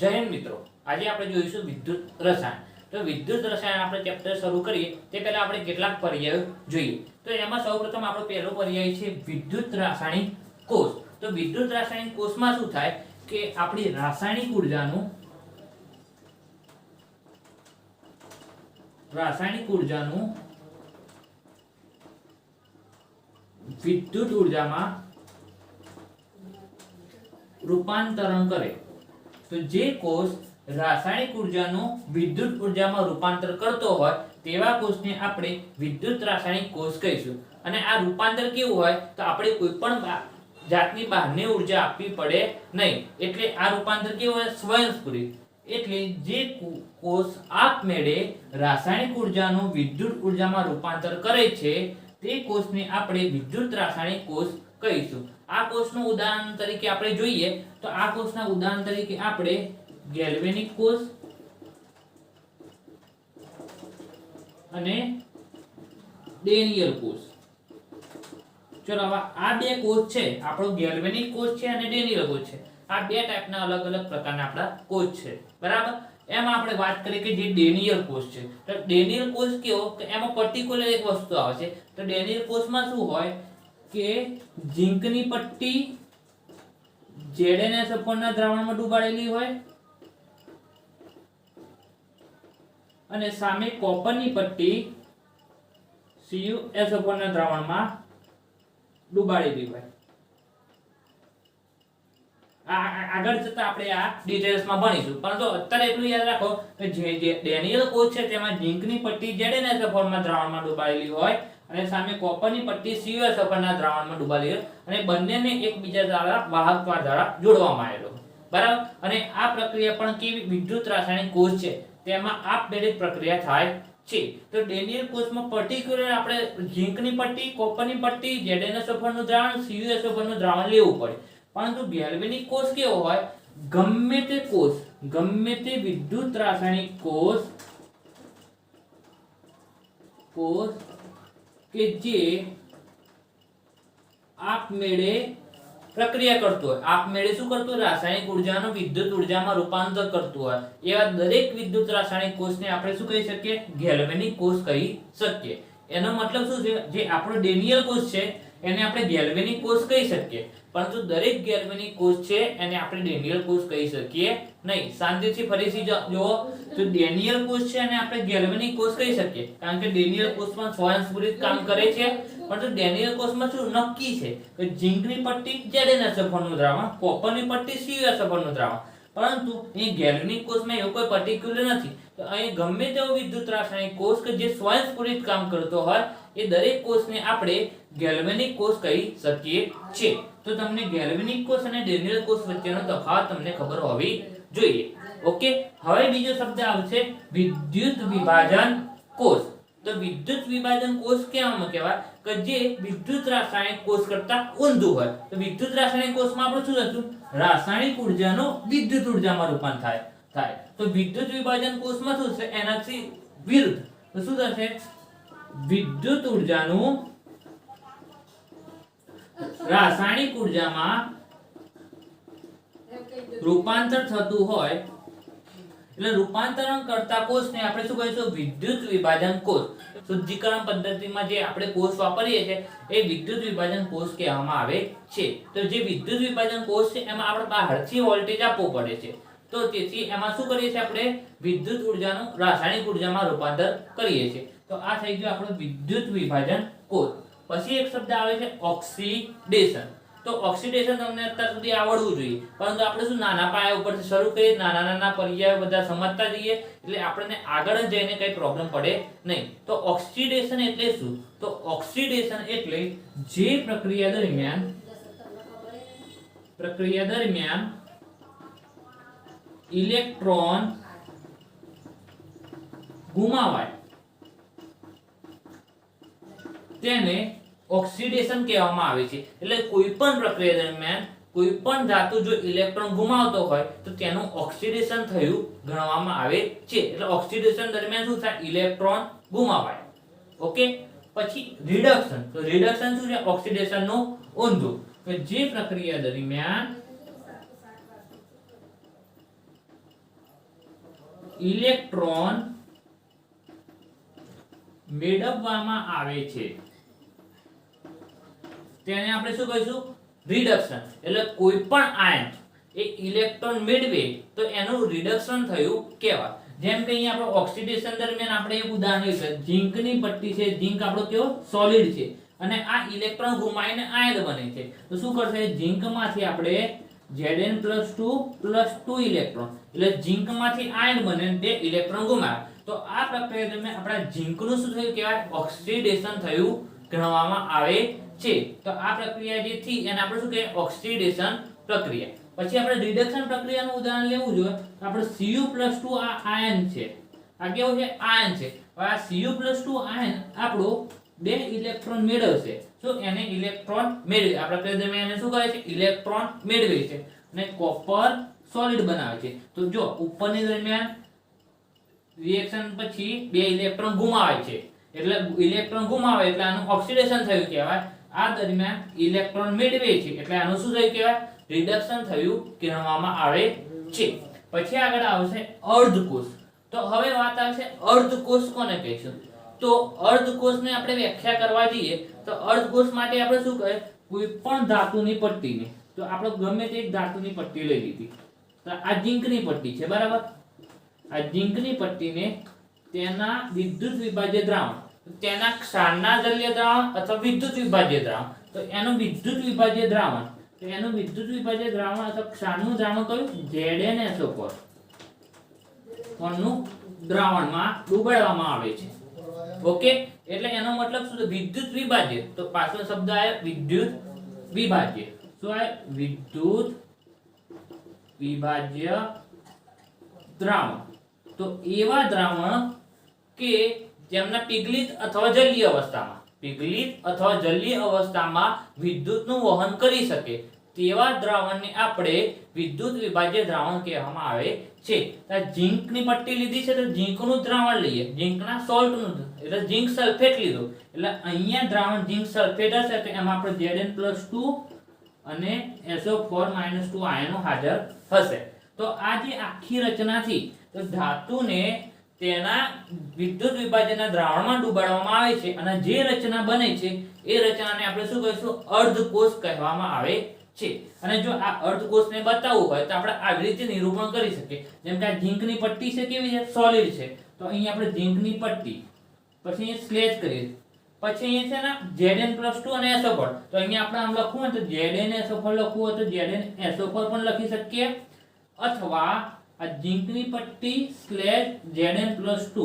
જય હિન્દ મિત્રો, આજે આપણે જોઈશું વિદ્યુત રસાયણ. તો વિદ્યુત રસાયણ આપણે ચેપ્ટર શરૂ કરીએ તે પહેલા આપણે કેટલાક પર્યાયો જોઈએ. તો એમાં સૌપ્રથમ આપણો પહેલો પર્યાય છે વિદ્યુત રાસાયણિક કોષ. તો વિદ્યુત રાસાયણિક કોષમાં શું થાય કે આપણી રાસાયણિક ઉર્જાનું વિદ્યુત ઉર્જામાં રૂપાંતરણ કરે. તો જે કોષ રાસાયણિક ઉર્જાનું વિદ્યુત ઉર્જામાં રૂપાંતર કરતો હોય તેવા કોષને આપણે વિદ્યુત રાસાયણિક કોષ કહીશું. અને આ રૂપાંતર કેવું હોય તો આપણે કોઈ પણ જાતની બહારની ઉર્જા આપવી પડે નહીં. એટલે આ રૂપાંતર કેવું હોય? સ્વયંસ્ફુરિત. એટલે જે કોષ આપમેળે રાસાયણિક ઉર્જાનું વિદ્યુત ઉર્જામાં રૂપાંતર કરે છે તે કોષને આપણે વિદ્યુત રાસાયણિક કોષ કહીશું. આ કોષનું ઉદાહરણ તરીકે આપણે જોઈએ તો આ કોષના ઉદાહરણ તરીકે આપણે ગેલ્વેનિક કોષ અને ડેનિયલ કોષ. ચલો હવે આ બે કોષ છે, આપણો ગેલ્વેનિક કોષ છે અને ડેનિયલ કોષ છે. આ બે ટાઈપના અલગ અલગ પ્રકારના આપણા કોષ છે, બરાબર. એમાં આપણે વાત કરીએ કે જે ડેનિયલ કોષ છે, તો ડેનિયલ કોષ કેવો કે એમાં પર્ટિક્યુલર એક વસ્તુ આવે છે. તો ડેનિયલ કોષમાં શું હોય કે ઝીંકની પટ્ટી ZnSO4 ના દ્રાવણમાં ડૂબાડેલી હોય અને સામે કોપરની પટ્ટી CuSO4 ના દ્રાવણમાં ડૂબાડેલી હોય. આગળ જતા આપણે આ ડિટેલ્સમાં ભણીશું, પરંતુ અત્યારે એટલું યાદ રાખો કે જે ડેનિયલ કોષ છે તેમાં ઝીંકની પટ્ટી ZnSO4 ના દ્રાવણમાં ડૂબાડેલી હોય અને સામે કોપરની પટ્ટી CuSO4 ના દ્રાવણમાં ડૂબાડેલી હોય અને બંનેને એકબીજા દ્વારા વાહક દ્વારા જોડવામાં આવેલો, બરાબર. અને આ પ્રક્રિયા પણ કેવી વિદ્યુત રાસાયણિક કોષ છે તેમાં આપમેળે પ્રક્રિયા થાય છે. તો ડેનિયલ કોષમાં પર્ટિક્યુલર આપણે ઝીંકની પટ્ટી, કોપરની પટ્ટી, ZnSO4 નું દ્રાવણ, CuSO4 નું દ્રાવણ લેવું પડે. પરંતુ ગેલ્વેનિક કોષ કેવો હોય? ગમે તે વિદ્યુત રાસાયણિક કોષ કે જે આપમેળે પ્રક્રિયા કરતો હોય, આપમેળે શું કરતો હોય? રાસાયણિક ઉર્જાનું વિદ્યુત ઉર્જામાં રૂપાંતર કરતું હોય, એવા દરેક વિદ્યુત રાસાયણિક કોષને આપણે શું કહી શકીએ? ગેલ્વેનિક કોષ કહી શકીએ. એનો મતલબ શું છે? જે આપણો ડેનિયલ કોષ છે એને આપણે ગેલ્વેનિક કોષ કહી શકીએ, પરંતુ દરેક ગેલ્વેનિક કોષ છે એને આપણે ડેનિયલ કોષ કહી શકીએ નહીં. શાંતિથી ફરીથી જુઓ તો ડેનિયલ કોષ છે અને આપણે ગેલ્વેનિક કોષ કહી શકીએ કારણ કે ડેનિયલ કોષમાં સ્વયંસ્ફુરિત કામ કરે છે. પરંતુ ડેનિયલ કોષમાં શું નક્કી છે કે ઝીંકની પટ્ટી ZnSO4 નું દ્રાવણ, કોપરની પટ્ટી CuSO4 નું દ્રાવણ. પરંતુ અહીં ગેલ્વેનિક કોષમાં એવું કોઈ પર્ટિક્યુલર નથી. તો અહીં ગમે તેવો વિદ્યુત રાસાયણિક કોષ કે જે સ્વયંસ્ફુરિત કામ કરતો હોય એ દરેક કોષને આપણે ગેલ્વેનિક કોષ કહી શકીએ છીએ. તો તમને ગેલ્વેનિક કોષ અને ડેનિયલ કોષ વચ્ચેનો તફાવત તમને ખબર હોવી જોઈએ. ઓકે, હવે બીજો શબ્દ આવશે વિદ્યુત વિભાજન કોષ. તો વિદ્યુત વિભાજન કોષ કેવામાં કહેવાય કે જે વિદ્યુત રાસાયણિક કોષ કરતા ઊંધું હોય. તો વિદ્યુત રાસાયણિક કોષમાં આપણે શું થતું? રાસાયણિક ઉર્જાનો વિદ્યુત ઉર્જામાં રૂપાંતર થાય. તો વિદ્યુત વિભાજન કોષમાં શું છે? એનાથી વિરુદ્ધ. તો શું થશે? વિદ્યુત ઉર્જાનું રાસાયણિક ઉર્જામાં રૂપાંતર થતું હોય એટલે રૂપાંતરણ કરતા કોષને આપણે શું કહીશું? વિદ્યુત વિભાજન કોષ. શુદ્ધિકરણ પદ્ધતિમાં જે આપણે કોષ વાપરીએ છીએ એ વિદ્યુત વિભાજન કોષ કહેવામાં આવે છે. તો જે વિદ્યુત વિભાજન કોષ છે એમાં આપણે બહારથી વોલ્ટેજ આપવો પડે છે. તો તેથી એમાં શું કરીએ છીએ? આપણે વિદ્યુત ઉર્જાનું રાસાયણિક ઉર્જામાં રૂપાંતર કરીએ છીએ. તો આ થઈ ગયું આપણું વિદ્યુત વિભાજન કોષ. પછી એક શબ્દ આવે છે ઓક્સિડેશન. તો ઓક્સિડેશન તમને અત્યાર સુધી આવડવું જોઈએ, પરંતુ આપણે શું નાના પાયા ઉપરથી શરૂ કરીએ, નાના પર્યાયો બધા સમજતા જઈએ એટલે આપણને આગળ જઈને કઈ પ્રોબ્લેમ પડે નહીં. તો ઓક્સિડેશન એટલે શું? તો ઓક્સિડેશન એટલે જે પ્રક્રિયા દરમિયાન ઇલેક્ટ્રોન ગુમાવાય તેને ઓક્સિડેશન કહેવામાં આવે છે. એટલે કોઈ પણ પ્રક્રિયા દરમિયાન કોઈ પણ ધાતુ જો ઇલેક્ટ્રોન ગુમાવતો હોય તો તેનું ઓક્સિડેશન થયું ગણવામાં આવે છે. એટલે ઓક્સિડેશન દરમિયાન શું થાય? ઇલેક્ટ્રોન ગુમાવાય. ઓકે, પછી રિડક્શન. તો રિડક્શન શું છે? ઓક્સિડેશન નું ઊંધું. કે જે પ્રક્રિયા દરમિયાન ઇલેક્ટ્રોન મેળવવામાં આવે છે તેને આપણે શું કહીશું? રિડક્શન. એટલે કોઈ પણ આયન એ ઇલેક્ટ્રોન મેળવે તો એનું રિડક્શન થયું કહેવાય. જેમ કે અહીંયા આપણે ઓક્સિડેશન દરમિયાન આપણે એક ઉદાહરણ લીધું, ઝીંકની પટ્ટી છે. ઝીંક આપણો કેવો સોલિડ છે અને આ ઇલેક્ટ્રોન ગુમાવીને આયન બને છે. તો શું કરશે? ઝીંકમાંથી આપણે Zn+2 ઇલેક્ટ્રોન, એટલે ઝીંકમાંથી આયન બને ને તે ઇલેક્ટ્રોન ગુમાવે. તો આ પ્રક્રિયા દરમિયાન આપણા ઝીંકનું શું થયું કહેવાય? ઓક્સિડેશન થયું ગણવામાં આવે છે. તો આ પ્રક્રિયા જે થી એને આપણે શું કહીએ? ઓક્સિડેશન પ્રક્રિયા. પછી આપણે રિડક્શન પ્રક્રિયાનું ઉદાહરણ લેવું જોઈએ તો આપણે Cu+2 આ આયન છે. આ કેવું છે? આયન છે. હવે આ Cu+2 આયન આપણો 2 ઇલેક્ટ્રોન મેળવશે. તો એને ઇલેક્ટ્રોન મેળવે. આ પ્રક્રિયા દરમિયાન એને શું કરે છે? ઇલેક્ટ્રોન મેળવે છે અને કોપર સોલિડ બનાવે છે. તો જો ઉપરની દરમિયાન રિએક્શન પછી 2 ઇલેક્ટ્રોન ગુમાવે છે, એટલે ઇલેક્ટ્રોન ગુમાવે એટલે આનું ઓક્સિડેશન થયું કહેવાય. આ દરમિયાન ઇલેક્ટ્રોન મેળવે છે એટલે આનું શું થયું કહેવાય? રિડક્શન થયું કહેવામાં આવે છે. પછી આગળ આવશે અર્ધકોષ. તો હવે વાત આવશે અર્ધકોષ કોને કહીશું? તો અર્ધકોષને આપણે વ્યાખ્યા કરવા જઈએ તો અર્ધકોષ માટે આપણે શું કહે? કોઈ પણ ધાતુની પટ્ટીને, તો આપણે ગમે તે એક ધાતુની પટ્ટી લઈ લીધી, તો આ ઝીંકની પટ્ટી છે, બરાબર? આ ઝીંકની પટ્ટીને તેના વિદ્યુત વિભાજ્ય દ્રાવણ, તેના ક્ષારના જલીય દ્રાવણ અથવા વિદ્યુત વિભાજ્ય દ્રાવણ, તો એનું વિદ્યુત વિભાજ્ય દ્રાવણ, તો એનું વિદ્યુત વિભાજ્ય દ્રાવણ અથવા ક્ષારનું દ્રાવણ કયું? ZnSO4 નું દ્રાવણમાં ડુબાડવામાં આવે છે. ઓકે, એટલે એનો મતલબ શું? વિદ્યુત વિભાજ્ય. તો પાછળ શબ્દ આવ્યો વિદ્યુત વિભાજ્ય. શું આવે? વિદ્યુત વિભાજ્ય દ્રાવણ. તો એવા દ્રાવણ કે જેમના પીગલિત અથવા જલીય અવસ્થામાં વિદ્યુતનું વહન કરી શકે તેવા દ્રાવણને આપણે વિદ્યુત વિભાજ્ય દ્રાવણ કહેવામાં આવે છે. ઝીંકની પટ્ટી લીધી છે તો ઝીંકનું દ્રાવણ લઈએ, ઝીંકના સોલ્ટનું, એટલે ઝીંક સલ્ફેટ લીધું, એટલે અહીંયા દ્રાવણ ઝીંક સલ્ફેટ હશે તો એમાં આપણે Zn+2 અને SO4 - 2 આયનો હાજર હશે. તો આ જે આખી રચનાથી તો ધાતુને તેના વિદ્યુત વિભાજનના દ્રાવણમાં ડુબાડવામાં આવે છે અને જે રચના બને છે એ રચનાને આપણે શું કહીશું? અર્ધકોષ કહેવામાં આવે છે. અને જો આ અર્ધકોષને બતાવવું હોય તો આપણે આવી રીતે નિરૂપણ કરી શકીએ. જેમ કે આ ઝીંકની પટ્ટી છે, કેવી છે? સોલિડ છે. તો અહીં આપણે ઝીંકની પટ્ટી, પછી અહીં સ્લેશ કરીએ, પછી અહીં છે ને Zn+2 અને SO4. તો અહીંયા આપણે આમ લખવું હોય તો ZnSO4 લખવું હોય તો ZnSO4 પણ લખી શકીએ, અથવા આ ઝીંકની પટ્ટી સ્લેશ Zn+2.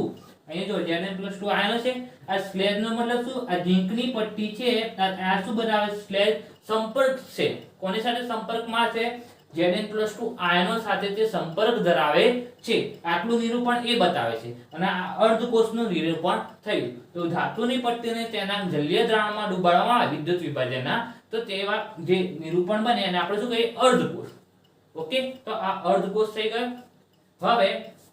અહીંયા જો Zn+2 આયનો છે, આ સ્લેશ નો મતલબ શું? આ ઝીંકની પટ્ટી છે, આ શું બનાવે? સ્લેશ સંપર્ક છે. કોની સાથે સંપર્કમાં છે? Zn+2 આયનો સાથે તે સંપર્ક ધરાવે છે. આટલું નિરૂપણ એ બતાવે છે અને આ અર્ધકોષનું નિરૂપણ થયું. તો ધાતુની પટ્ટીને તેના જલીય દ્રાવણમાં ડુબાડવામાં આવે વિદ્યુત વિભાજનના, તો તેવા જે નિરૂપણ બને એને આપણે શું કહીએ? અર્ધકોષ. ઓકે, તો આ અર્ધકોષ થઈ ગયો. હવે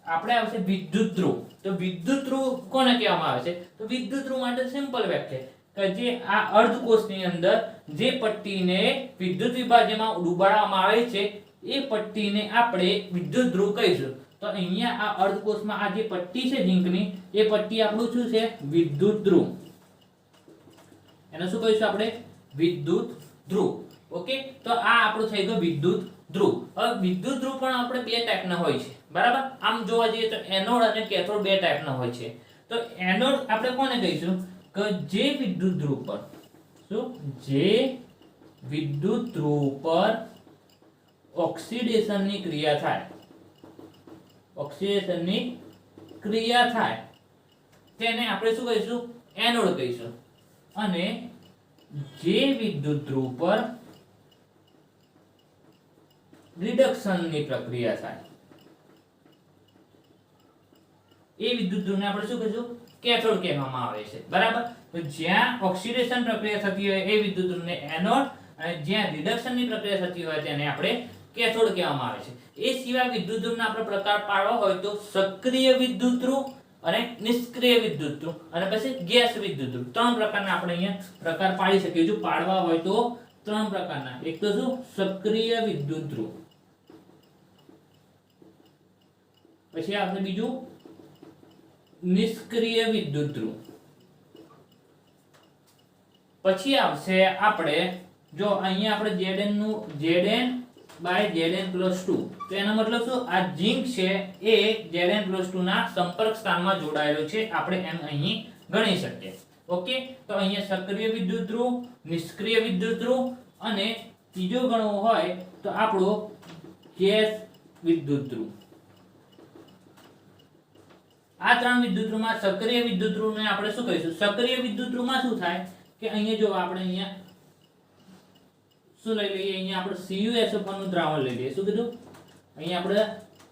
આપણે આવશે વિદ્યુત ધ્રુવ. તો વિદ્યુત ધ્રુવ કોને કહેવામાં આવે છે? તો વિદ્યુત ધ્રુવ માટે સિમ્પલ વ્યાખ્યા કે જે આ અર્ધકોષની અંદર જે પટ્ટીને વિદ્યુત વિભાજ્યમાં ડુબાડવામાં આવે છે એ પટ્ટીને આપણે વિદ્યુત ધ્રુવ કહીશું. તો અહીંયા આ અર્ધકોષમાં આ જે પટ્ટી છે ઝીંકની, એ પટ્ટી આપણું શું છે? વિદ્યુત ધ્રુવ. એને શું કહીશું આપણે? વિદ્યુત ધ્રુવ. ઓકે, તો આ આપણું થઈ ગયું વિદ્યુત ધ્રુવ. હવે વિદ્યુત ધ્રુવ પણ આપણે 2 ટાઈપના હોય છે, બરાબર? આમ જોવા જઈએ તો એનોડ અને કેથોડ 2 ટાઈપના હોય છે. તો એનોડ આપણે કોને કહીશું? કે જે વિદ્યુત ધ્રુવ પર ઓક્સિડેશનની ક્રિયા થાય તેને આપણે શું કહીશું? એનોડ કહીશું. અને જે વિદ્યુત ધ્રુવ પર રિડક્શનની પ્રક્રિયા થાય એ વિદ્યુત ધ્રુવને આપણે શું કહીશું? કેથોડ કહેવામાં આવે છે, બરાબર? તો જ્યાં ઓક્સિડેશન પ્રક્રિયા થતી હોય એ વિદ્યુત ધ્રુવને એનોડ, અને જ્યાં રિડક્શનની પ્રક્રિયા થતી હોય તેને આપણે કેથોડ કહેવામાં આવે છે. એ સિવાય વિદ્યુત ધ્રુવના આપણે પ્રકાર પાડવા હોય તો સક્રિય વિદ્યુત ધ્રુવ અને નિષ્ક્રિય વિદ્યુત ધ્રુવ અને પછી ગેસ વિદ્યુત ધ્રુવ, 3 પ્રકારના આપણે અહીંયા પ્રકાર પાડી શકીએ. જો પાડવા હોય તો 3 પ્રકારના. એક તો શું? સક્રિય વિદ્યુત ધ્રુવ, પછી આપણે બીજું નિષ્ક્રિય વિદ્યુત ધ્રુવ, પછી આવશે આપણે જો અહીંયા આપણે Zn નું Zn/Zn+2, તો એનો મતલબ શું, આ ઝિંક છે એ Zn+2 ના સંપર્ક સ્થાનમાં જોડાયેલો છે, આપણે એમ અહીં ગણી શકીએ. ઓકે, તો અહીંયા સક્રિય વિદ્યુત ધ્રુવ, નિષ્ક્રિય વિદ્યુત ધ્રુવ અને ત્રીજો ગણવો હોય તો આપણો ગેસ વિદ્યુત ધ્રુવ. આ ત્રણ વિદ્યુત ધ્રુવમાં સક્રિય વિદ્યુત ધ્રુવને આપણે શું કહીશું? સક્રિય વિદ્યુત ધ્રુવમાં શું થાય કે અહીંયા જો આપણે અહીંયા શું લઈ લઈએ, અહીંયા આપણે CuSO4 નું દ્રાવણ લઈ લઈએ. શું કીધું? અહીંયા આપણે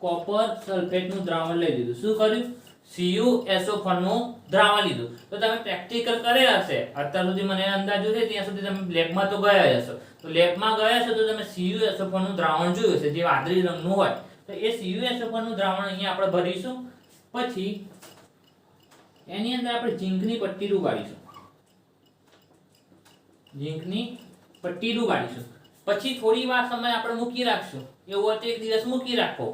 કોપર સલ્ફેટ નું દ્રાવણ લઈ લીધું. શું કર્યું? CuSO4 નું દ્રાવણ લીધું. તો તમે પ્રેક્ટિકલ કરેલા હશે અત્યાર સુધી, મને અંદાજો છે ત્યાં સુધી તમે લેબમાં તો ગયા હશો. તો લેબમાં ગયા છો તો તમે CuSO4 નું દ્રાવણ જોયું હશે, જે વાદળી રંગનું હોય. તો એ CuSO4 નું દ્રાવણ અહીંયા આપણે ભરીશું. પછી એની અંદર આપણે ઝીંકની પટ્ટી ડુબાડીશું. ઝીંકની પટ્ટી ડુબાડીશું. પછી થોડી વાર સમય આપણે મૂકી રાખશું. એવું હોય તો એક દિવસ મૂકી રાખો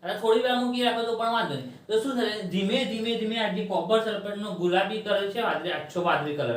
અને થોડી વાર મૂકી રાખો તો પણ વાંધો નહીં. તો શું થશે, ધીમે ધીમે ધીમે આ જે કોપર સલ્ફેટનો ગુલાબી કલર છે, આછો વાદળી કલર,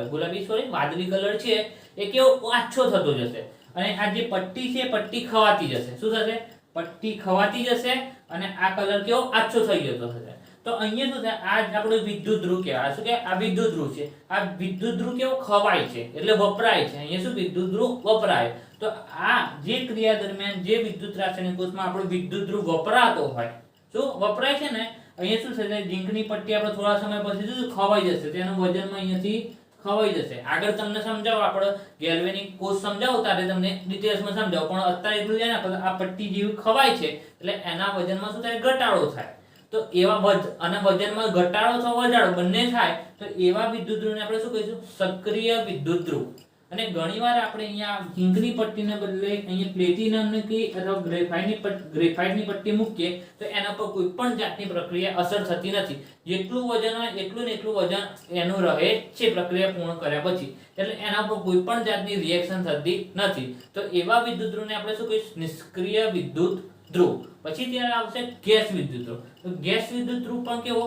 વાદળી કલર છે એ કેવો આછો થતો જશે અને આ જે પટ્ટી છે પટ્ટી ખવાતી જશે. શું થશે? પટ્ટી ખવાતી જશે અને આ કલર કેવો આછો થઈ જતો થશે. તો અહીંયા શું થાય, આ આપણો વિદ્યુત ધ્રુવ કહેવાય. શું કે આ વિદ્યુત ધ્રુવ છે. આ વિદ્યુત ધ્રુવ કેવો ખવાય છે એટલે વપરાય છે. અહીંયા શું વિદ્યુત ધ્રુવ વપરાય. તો આ જે ક્રિયા દરમિયાન જે વિદ્યુત રાસાયણિક કોષમાં આપણો વિદ્યુત ધ્રુવ વપરાતો હોય, શું વપરાય છે ને, અહીંયા શું થશે, ઝીંકની પટ્ટી આપણે થોડા સમય પછી શું ખવાઈ જશે, તેનું વજનમાં અહીંયાથી ખવાઈ જશે. આગળ તમને સમજાવો, આપણે ગેલ્વેનિક કોષ સમજાવો ત્યારે તમને ડિટેલ્સમાં સમજાવો, પણ અત્યારે એટલું જાણે આ પટ્ટી જેવી ખવાય છે એટલે એના વજનમાં શું થાય, ઘટાડો થાય. તો એવા અને વજનમાં ઘટાડો અથવા વધારો બંને થાય તો એવા વિદ્યુત ધ્રુવને આપણે શું કહીશું? સક્રિય વિદ્યુત ધ્રુવ. અને ઘણીવાર આપણે અહીંયા ઝીંકની પટ્ટીને બદલે અહીંયા પ્લેટિનમની અથવા ગ્રેફાઇટની પટ્ટી મૂકીએ તો એના પર કોઈ પણ જાતની પ્રક્રિયા અસર થતી નથી. જેટલું વજન હોય એટલું ને એટલું વજન એનું રહે છે પ્રક્રિયા પૂર્ણ કર્યા પછી, એટલે એના પર કોઈ પણ જાતની રિએક્શન થતી નથી. તો એવા વિદ્યુત ધ્રુવને આપણે શું કહીશું? નિષ્ક્રિય વિદ્યુત ધ્રુવ. પછી ત્યારે આવશે ગેસ વિદ્યુત ધ્રુવ. તો ગેસ વિદ્યુત ધ્રુવ પણ કેવો?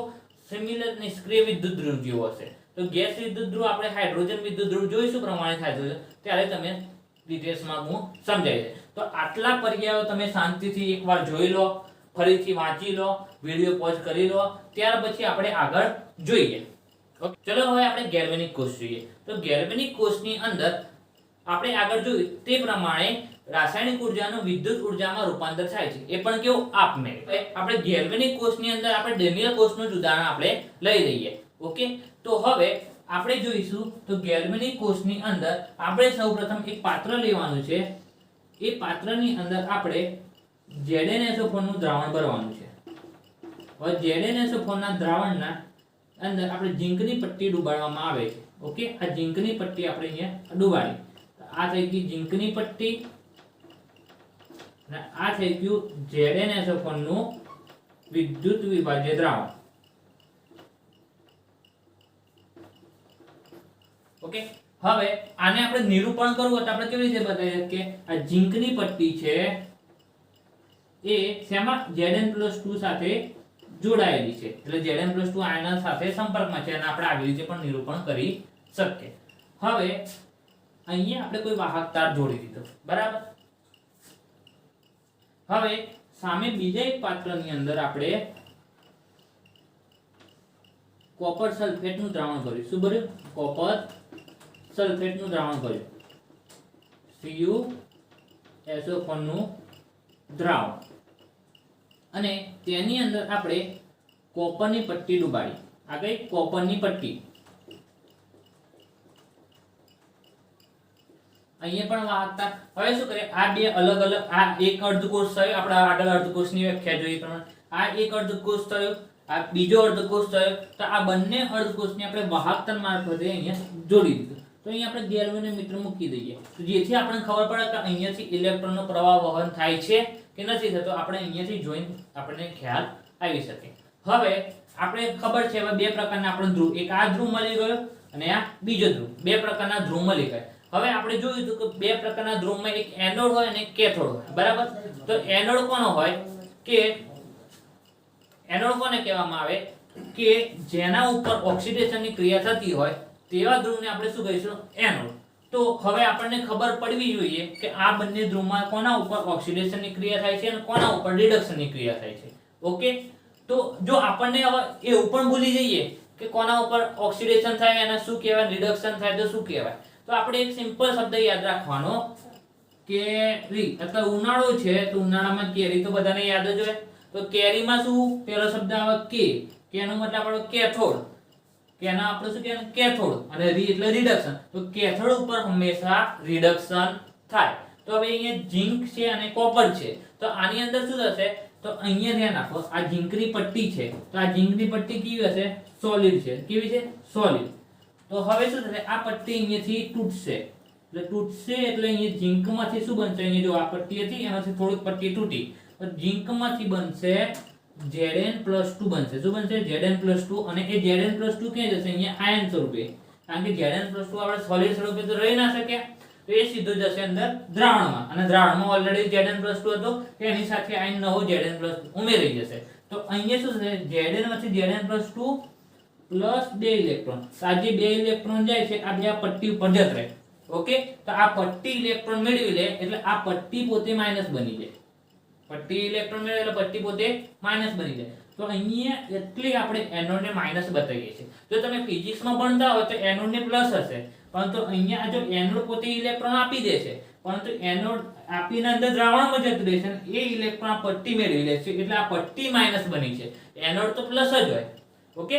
સિમિલર નિષ્ક્રિય વિદ્યુત ધ્રુવ જેવો હશે. તો ગેસ વિદ્યુત ધ્રુવ આપણે હાઇડ્રોજન વિદ્યુત ધ્રુવ જોઈશું પ્રમાણે થાય છે, ત્યારે તમે ડિટેલ્સમાં હું સમજાવી દઈશ. તો આટલા પર્યાયો તમે શાંતિથી એકવાર જોઈ લો, ફરીથી વાંચી લો, વિડિયો પોઝ કરી લો, ત્યાર પછી આપણે આગળ જોઈએ. ઓકે, ચલો હવે આપણે ગેલ્વેનિક કોષ જોઈએ. તો ગેલ્વેનિક કોષની અંદર આપણે આગળ જોયું તે પ્રમાણે રાસાયણિક ઉર્જાનું વિદ્યુત ઉર્જામાં રૂપાંતર થાય છે. એ પણ કેવું? આપમેળે. આપણે ગેલ્વેનિક કોષની અંદર આપણે ડેનિયલ કોષનું જ ઉદાહરણ આપણે લઈ લઈએ. ઓકે, તો હવે આપણે જોઈશું તો ગેલ્વેનિક કોષની અંદર આપણે સૌપ્રથમ એક પાત્ર લેવાનું છે. એ પાત્રની અંદર આપણે ZnSO4 નું દ્રાવણ ભરવાનું છે. હવે ZnSO4 ના દ્રાવણના અંદર આપણે ઝીંકની પટ્ટી ડુબાડવામાં આવે છે. ઓકે, આ ઝીંકની પટ્ટી આપણે અહીંયા ડુબાડી. આ થઈ ગઈ ઝીંકની પટ્ટી અને આ થઈ ગયું ZnSO4 નું વિદ્યુત વિભાજ્ય દ્રાવણ. ઓકે, હવે આને આપણે નિરૂપણ કરવું હોય તો આપણે કેવી રીતે બતાવીએ કે આ ઝીંકની પટ્ટી છે એ શેમાં? Zn+2 સાથે જોડાયેલી છે, એટલે Zn+2 આયન સાથે સંપર્કમાં છે અને આપણે આવી રીતે પણ નિરૂપણ કરી શકીએ. હવે અહીંયા આપણે કોઈ વાહક તાર જોડી દીધો, બરાબર. હવે સામે બીજા એક પાત્રની અંદર આપણે કોપર સલ્ફેટનું દ્રાવણ કર્યું. શું ભર્યું? કોપર સલ્ફેટનું દ્રાવણ કર્યું. CuSO4 નું દ્રાવણ. અને તેની અંદર આપણે કોપરની પટ્ટી ડુબાડી. આ કઈ? કોપરની પટ્ટી. અહીંયા પણ વાહકતા. હવે શું કરે? આ બે અલગ અલગ, આ એક અર્ધકોષ થયો, આપણે આગળ અર્ધકોષની વ્યાખ્યા જોઈ પ્રમાણે આ એક અર્ધકોષ થયો, આ બીજો અર્ધકોષ થયો. તો આ બંને અર્ધકોષને આપણે વાહકતા મારફતે અહીંયા જોડી દીધું. તો અહીંયા આપણે ગેલ્વેનોમીટર મૂકી દઈએ તો જેથી આપણને ખબર પડે કે અહીંયાથી ઇલેક્ટ્રોનનો પ્રવાહ વહન થાય છે કે નથી થતો. આપણે અહીંયાથી જોઈને આપણને ખ્યાલ આવી શકે. હવે આપણે ખબર છે હવે બે પ્રકારના આપણે ધ્રુવ, એક આ ધ્રુવ મળી ગયો અને આ બીજો ધ્રુવ, બે પ્રકારના ધ્રુવ મળી ગયા. હવે આપણે જોયું હતું કે બે પ્રકારના ધ્રુવમાં એક એનોડ હોય અને એક કેથોડ હોય, બરાબર. તો એનોડ કોનો હોય કે એનોડ કોને કહેવામાં આવે કે જેના ઉપર ઓક્સિડેશનની ક્રિયા થતી હોય તેવા ધ્રુવને આપણે શું કહીશું એનોડ. તો હવે આપણને ખબર પડવી જોઈએ કે આ બંને ધ્રુવમાં કોના ઉપર ઓક્સિડેશનની ક્રિયા થાય છે અને કોના ઉપર રિડક્શનની ક્રિયા થાય છે. ઓકે, તો જો આપણને હવે એવું પણ ભૂલી જઈએ કે કોના ઉપર ઓક્સિડેશન થાય અને શું કહેવાય, રિડક્શન થાય તો શું કહેવાય, તો આપણે એક સિમ્પલ શબ્દ યાદ રાખવાનો કેરી. એટલે ઉનાળો છે તો ઉનાળામાં કેરી તો બધાને યાદ જ હોય. તો કેરીમાં શું પહેલો શબ્દ આવે કે એનો મતલબ આપણો કેથોડ. કેના આપણે શું કહેવાય કેથોડ અને રી એટલે રિડક્શન. તો કેથોડ ઉપર હંમેશા રિડક્શન થાય. તો હવે અહીંયા ઝિંક છે અને કોપર છે. તો આની અંદર શું થશે, તો અહીંયા ધ્યાન રાખો, આ ઝિંકની પટ્ટી છે તો આ ઝિંકની પટ્ટી કેવી હશે, સોલિડ છે. કેવી છે, સોલિડ. તો હવે શું થશે, આ પટ્ટી અહીંયાથી તૂટશે. એટલે તૂટશે એટલે અહીંયા ઝિંકમાંથી શું બનશે, અહીંયા જો આ પટ્ટી હતી એમાંથી થોડીક પટ્ટી તૂટી તો ઝિંકમાંથી બનશે Zn+2 બનશે. શું બનશે, Zn+2. અને એ Zn+2 ક્યાં જશે, અહીંયા આયન સ્વરૂપે. કારણ કે Zn+2 આપણે સોલિડ સ્વરૂપે તો રહી ના શકે, તો એ સીધો જશે અંદર દ્રાવણમાં. અને દ્રાવણમાં ઓલરેડી Zn+2 હતો તો એની સાથે આયન નવો Zn+2 ઉમેરાઈ જશે. તો અહીંયા શું થશે, Zn માંથી Zn+2 પ્લસ 2 ઇલેક્ટ્રોન. આ જે 2 ઇલેક્ટ્રોન જાય છે આ બે આ પટ્ટી ઉપર જત રહે. ઓકે, તો આ પટ્ટી ઇલેક્ટ્રોન મેળવી લે એટલે આ પટ્ટી પોતે માઈનસ બની જાય. પટ્ટી ઇલેક્ટ્રોન મેળવે એટલે પટ્ટી પોતે માઈનસ બની જાય. તો અહીંયા એટલે આપણે એનોડ ને માઈનસ બતાવીએ છીએ. જો તમે ફિઝિક્સમાં ભણતા હોય તો એનોડ ને પ્લસ હશે, પરંતુ અહીંયા જો એનોડ પોતે ઇલેક્ટ્રોન આપી દે છે, પરંતુ એનોડ આપીને અંદર દ્રાવણમાં જતું રહેશે, એ ઇલેક્ટ્રોન આ પટ્ટી મેળવી લે છે એટલે આ પટ્ટી માઈનસ બની છે. એનોડ તો પ્લસ જ હોય. ઓકે,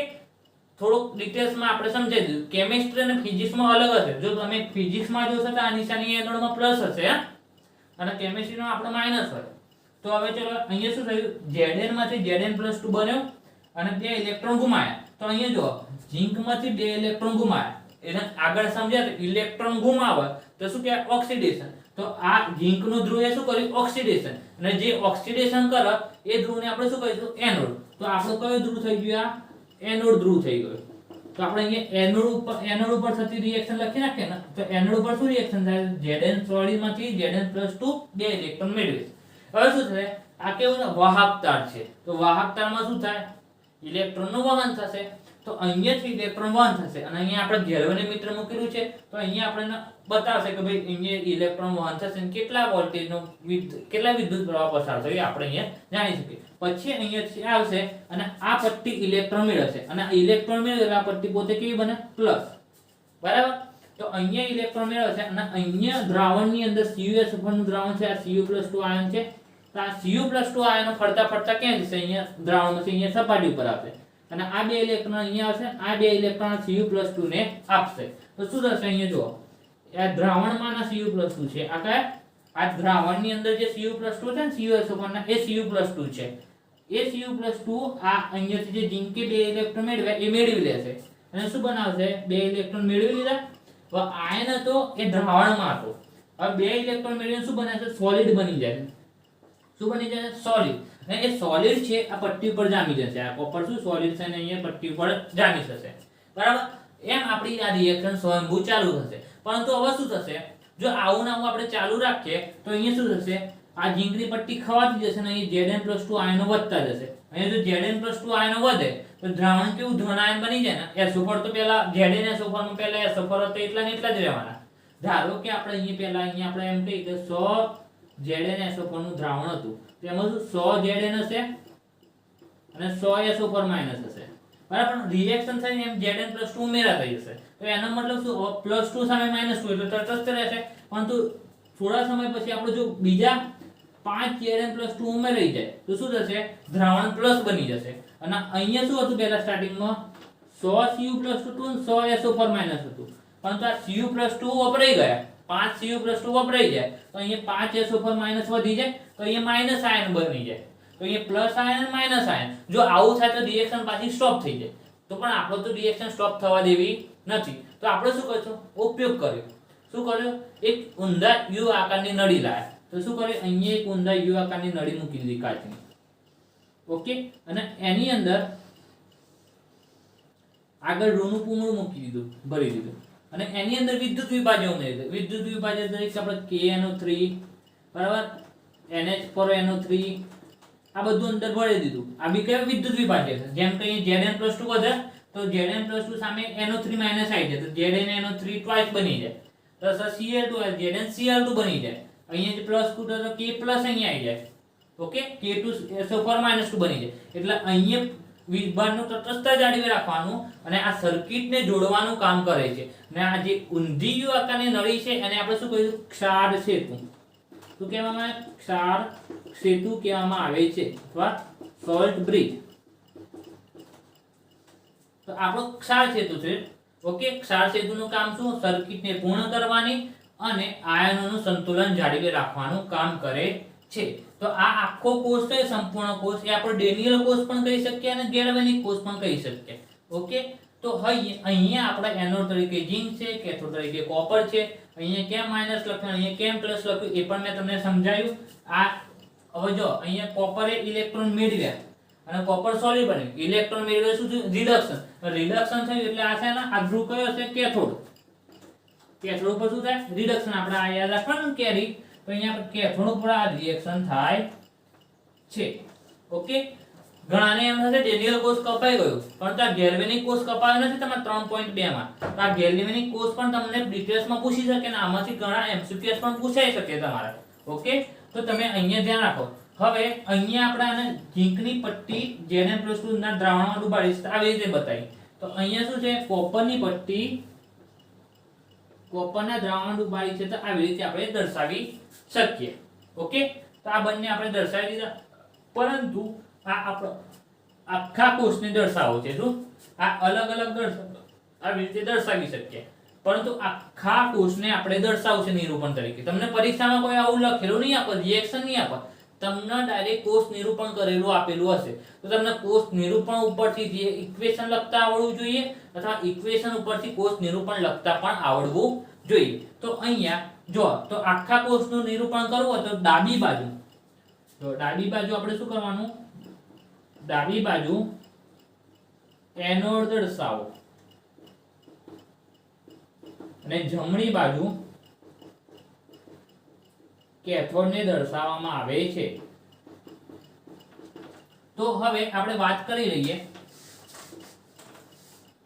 થોડુંક ડિટેલ્સમાં આપણે સમજાવી દીધું. કેમિસ્ટ્રી અને ફિઝિક્સમાં અલગ હશે. જો તમે ફિઝિક્સમાં જોશો તો આ નિશાની એનોડમાં પ્લસ હશે અને કેમિસ્ટ્રીમાં આપણો માઈનસ હોય. તો હવે ચલો અહીંયા શું થયું, Zn માંથી Zn+2 બન્યો અને 2 ઇલેક્ટ્રોન ગુમાયા. તો અહીંયા જો ઝિંકમાંથી 2 ઇલેક્ટ્રોન ગુમાયા. એને આગળ સમજ્યા તો ઇલેક્ટ્રોન ગુમાવે તો શું કહેવાય, ઓક્સિડેશન. તો આ ઝિંકનું ધ્રુવે શું કર્યું, ઓક્સિડેશન. અને જે ઓક્સિડેશન કરે એ ધ્રુવને આપણે શું કહીશું, એનોડ. તો આપણો કયો ધ્રુવ થઈ ગયો, આ એનોડ ધ્રુવ થઈ ગયો. તો આપણે અહીંયા એનોડ ઉપર થતી રિએક્શન લખી નાખીએ ને, તો એનોડ ઉપર શું રિએક્શન થાય, Zn સોલિડમાંથી Zn+2 2 ઇલેક્ટ્રોન મેળવે. હવે શું થશે, આ કેવું છે, વાહક તાર છે. તો વાહક તારમાં શું થાય, ઇલેક્ટ્રોનનું વહન થશે. તો અહીંયાથી ઇલેક્ટ્રોન વહન થશે અને અહીંયા આપણે ગેલ્વેનોમીટર મૂકેલું છે તો અહીંયા આપણને બતાવશે કે ભાઈ અહીંયા ઇલેક્ટ્રોન વહન થશે અને કેટલા વોલ્ટેજનો કેટલા વિદ્યુત પ્રવાહ પસાર થયો એ આપણે અહીંયા જાણી શકીએ. પછી અહીંયાથી આવશે અને આ પટ્ટી ઇલેક્ટ્રોન મેળવશે અને આ ઇલેક્ટ્રોન મેળવે આ પટ્ટી પોતે કેવી બને, પ્લસ. બરાબર. તો અહીંયા ઇલેક્ટ્રોન મેળવશે અને અહીંયા દ્રાવણની અંદર CuSO4 નું દ્રાવણ છે, આ Cu+2 આયન છે. તો આ Cu+2 આયનો ફરતા ફરતા ક્યાં જશે, અહીંયા દ્રાવણમાંથી અહીંયા સપાટી ઉપર આવશે અને આ 2 ઇલેક્ટ્રોન અહીંયા આવશે, આ 2 ઇલેક્ટ્રોન Cu+2 ને આપશે. તો શું થશે, અહીંયા જુઓ આ દ્રાવણમાંના Cu+2 છે, આ કયા, આ દ્રાવણની અંદર જે Cu+2 છે ને CuSO4 ના એ Cu+2 છે. એ Cu+2 આ અહીંયાથી જે ઝિંકે 2 ઇલેક્ટ્રોન મેળવ્યા એ મેળવી લેશે અને શું બનાવશે, 2 ઇલેક્ટ્રોન મેળવી લીધા. તો આયન હતો એ દ્રાવણમાં હતો, હવે 2 ઇલેક્ટ્રોન મેળવીને શું બને છે, સોલિડ બની જાય. શું બની જાય, સોલિડ. અને એ સોલિડ છે આ પટ્ટી ઉપર જામી જશે. આ કોપર શું સોલિડ છે અને અહીંયા પટ્ટી ઉપર જામી જશે. બરાબર. એમ આપણી આ રિએક્શન સ્વયંભૂ ચાલુ થશે. પરંતુ હવે શું થશે, જો આવું ને આવું આપણે ચાલુ રાખીએ તો અહીંયા શું થશે, આ ઝીંકની પટ્ટી ખવાતી જશે અને અહીં Zn+2 આયનો વધતા જશે. અહીંયા જો Zn+2 આયનો વધે તો દ્રાવણ કેવું ધન આયન બની જાય ને. SO4 તો પહેલા ZnSO4 માં પહેલા SO4 હતો એટલા ને એટલા જ રહેવાના. ધારો કે આપણે અહીંયા પહેલા અહીંયા આપણે એમ કહીએ કે 100 ZnSO4 નું દ્રાવણ હતું, તો એમાં શું 100 Zn હશે અને 100 SO4 માઈનસ હશે. બરાબર. રિએક્શન થઈને એમ Zn+2 ઉમેરાતા જશે. તો એનો મતલબ શું, +2 સામે -2 એટલે તટસ્થ રહેશે. પરંતુ થોડા સમય પછી આપણે જો બીજા 5 Zn+2 ઉમેરાઈ જાય તો શું થશે, દ્રાવણ પ્લસ બની જશે. અને અહીંયા શું હતું, પહેલા સ્ટાર્ટિંગમાં 100 Cu+2 અને 100 SO4 માઈનસ હતું, પરંતુ આ Cu+2 વપરાઈ ગયા, 5 Cu+2 વપરાઈ જાય તો અહીંયા 5 SO4 માઈનસ વધી જાય તો અહીંયા માઈનસ આયન બની જાય. તો અહીંયા પ્લસ આયન અને માઈનસ આયન. જો આવું થાય તો રિએક્શન પાછી સ્ટોપ થઈ જાય. તો પણ આપણે તો રિએક્શન સ્ટોપ થવા દેવી નથી. તો આપણે શું કરશું, ઉપયોગ કર્યો. શું કર્યો, એક ઊંધા યુ આકારની નળી લાવ્યા. તો શું કરે, અહીંયા એક ઊંધા યુ આકારની નળી મૂકી દીધી કાચની. ઓકે. અને એની અંદર આગળ રૂનું પૂમડું મૂકી દીધું, ભરી દીધું અને એની અંદર વિદ્યુત વિભાજ્ય ઉમેરી દીધું. વિદ્યુત વિભાજ્ય તરીકે આપણે KNO3 બરાબર, NH4NO3 આ બધું અંદર ભરી દીધું. આ બી કયો વિદ્યુત વિભાજ્ય છે. જેમ કે Zn+2 વધે તો Zn+2 સામે NO3 માઈનસ આવી જાય તો Zn NO3 ટ્વાઇસ બની જાય. તો Cl2 Zn Cl2 બની જાય. અહીંયા જે પ્લસ કુટો તો K પ્લસ અહીંયા આવી જાય. ઓકે, K2SO4 -2 બની જાય. એટલે અહીંયા વિભાજનું તટસ્થતા જાળવી રાખવાનું અને આ સર્કિટને જોડવાનું કામ કરે છે. અને આ જે ઊંધી યુ આકારની નળી છે એને આપણે શું કહીશું? ક્ષાર સેતુ. શું કહેવામાં આવે? ક્ષાર સેતુ કહેવામાં આવે છે અથવા સોલ્ટ બ્રિજ. તો આપણો ક્ષાર સેતુ છે. ઓકે, ક્ષાર સેતુનું કામ શું? સર્કિટને પૂર્ણ કરવાની અને આયનોનું સંતુલન જાળવી રાખવાનું કામ કરે છે. તો આ આખો કોષ છે સંપૂર્ણ કોષ એ આપણે ડેનિયલ કોષ પણ કહી શકીએ અને ગેલ્વેનિક કોષ પણ કહી શકીએ. ઓકે, તો અહીંયા આપણે એનોડ તરીકે ઝિંક છે, કેથોડ તરીકે કોપર છે. અહીંયા કેમ માઈનસ લખ્યું, અહીંયા કેમ પ્લસ લખ્યું એ પણ મેં તમને સમજાવ્યું. આ હવે જો અહીંયા કોપરે ઇલેક્ટ્રોન મેળવ્યા અને કોપર સોલિડ બન્યું. ઇલેક્ટ્રોન મેળવ્યા શું થયું? રિડક્શન. રિડક્શન થયું એટલે આ છે ને આ ધ્રુવ કયો છે? કેથોડ. કેથોડ ઉપર શું થાય? રિડક્શન. આપણે આ યાદ રાખવાનું કેરી. તો અહીંયા કેથોડ ઉપર આ રિએક્શન થાય છે. ઓકે, ઘણાને એમ થશે ડેનિયલ કોષ કપાઈ ગયો, પણ આ ગેલ્વેનિક કોષ કપાયો નથી તમારા 3.2 માં. તો આ ગેલ્વેનિક કોષ પણ તમને ડિટેલ્સમાં પૂછી શકે ને આમાંથી ઘણા એમસીક્યુએસ પણ પૂછાઈ શકે તમારે. ઓકે, તો તમે અહીંયા ધ્યાન રાખો. હવે અહીંયા આપણે આને ઝીંકની પટ્ટી Zn+2 ના દ્રાવણમાં ડુબાડીશ આવી રીતે બતાવી. તો અહીંયા શું છે? કોપરની પટ્ટી કોપરના દ્રાવણમાં ડુબાડી છે તો આવી રીતે આપણે દર્શાવી શકીએ. ઓકે, તો આ બંને આપણે દર્શાવી દીધા. પરંતુ આ આપણો આખા કોષને દર્શાવો છે. શું આ અલગ અલગ આવી રીતે દર્શાવી શકીએ, પરંતુ આખા કોષને આપણે દર્શાવવું છે નિરૂપણ તરીકે. તમને પરીક્ષામાં કોઈ આવું લખેલું નહીં આપે, રિએક્શન નહીં આપે, તમને ડાયરેક્ટ કોષ નિરૂપણ કરેલું આપેલું હશે. તો તમને કોષ નિરૂપણ ઉપરથી જે ઇક્વેશન લખતા આવડવું જોઈએ અથવા ઇક્વેશન ઉપરથી કોષ નિરૂપણ લખતા પણ આવડવું જોઈએ. તો અહીંયા જો તો આખા કોષનું નિરૂપણ કરવું હોય તો ડાબી બાજુ આપણે શું કરવાનું? ડાબી બાજુ એનોડ દર્શાવો અને જમણી બાજુ કેથોડને દર્શાવવામાં આવે છે. તો હવે આપણે વાત કરી લઈએ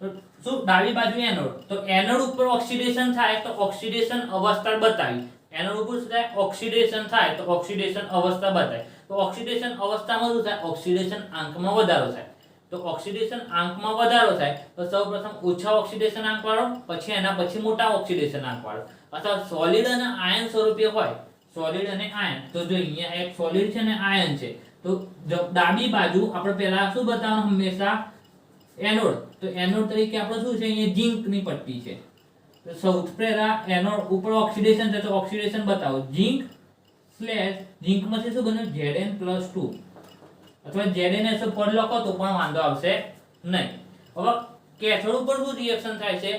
તો શું ડાબી બાજુ એનોડ. તો એનોડ ઉપર ઓક્સિડેશન થાય તો ઓક્સિડેશન અવસ્થા બતાવી. એનોડ ઉપર શું થાય? ઓક્સિડેશન થાય તો ઓક્સિડેશન અવસ્થા બતાવે. તો ઓક્સિડેશન અવસ્થામાં શું થાય? ઓક્સિડેશન આંકમાં વધારો થાય. તો ઓક્સિડેશન આંકમાં વધારો થાય તો સૌપ્રથમ ઓછા ઓક્સિડેશન આંક વાળો, પછી એના પછી મોટા ઓક્સિડેશન આંક વાળો. અથવા સોલિડ અને આયન સ્વરૂપે હોય, સોલિડ અને આયન. તો જો અહીંયા એક સોલિડ છે ને આયન છે, તો ડાબી બાજુ આપણે પહેલા શું બતાવવાનું? હંમેશા એનોડ. તો એનોડ તરીકે આપણે શું છે? અહીંયા ઝિંકની પટ્ટી છે. તો સૌથી પહેલા એનોડ ઉપર ઓક્સિડેશન છે તો ઓક્સિડેશન બતાવો. ઝિંકમાંથી શું બન્યું? Zn+2 અથવા ZnSO4 લખો તો પણ વાંધો આવશે નહીં. હવે કેથોડ ઉપર શું રિએક્શન થાય છે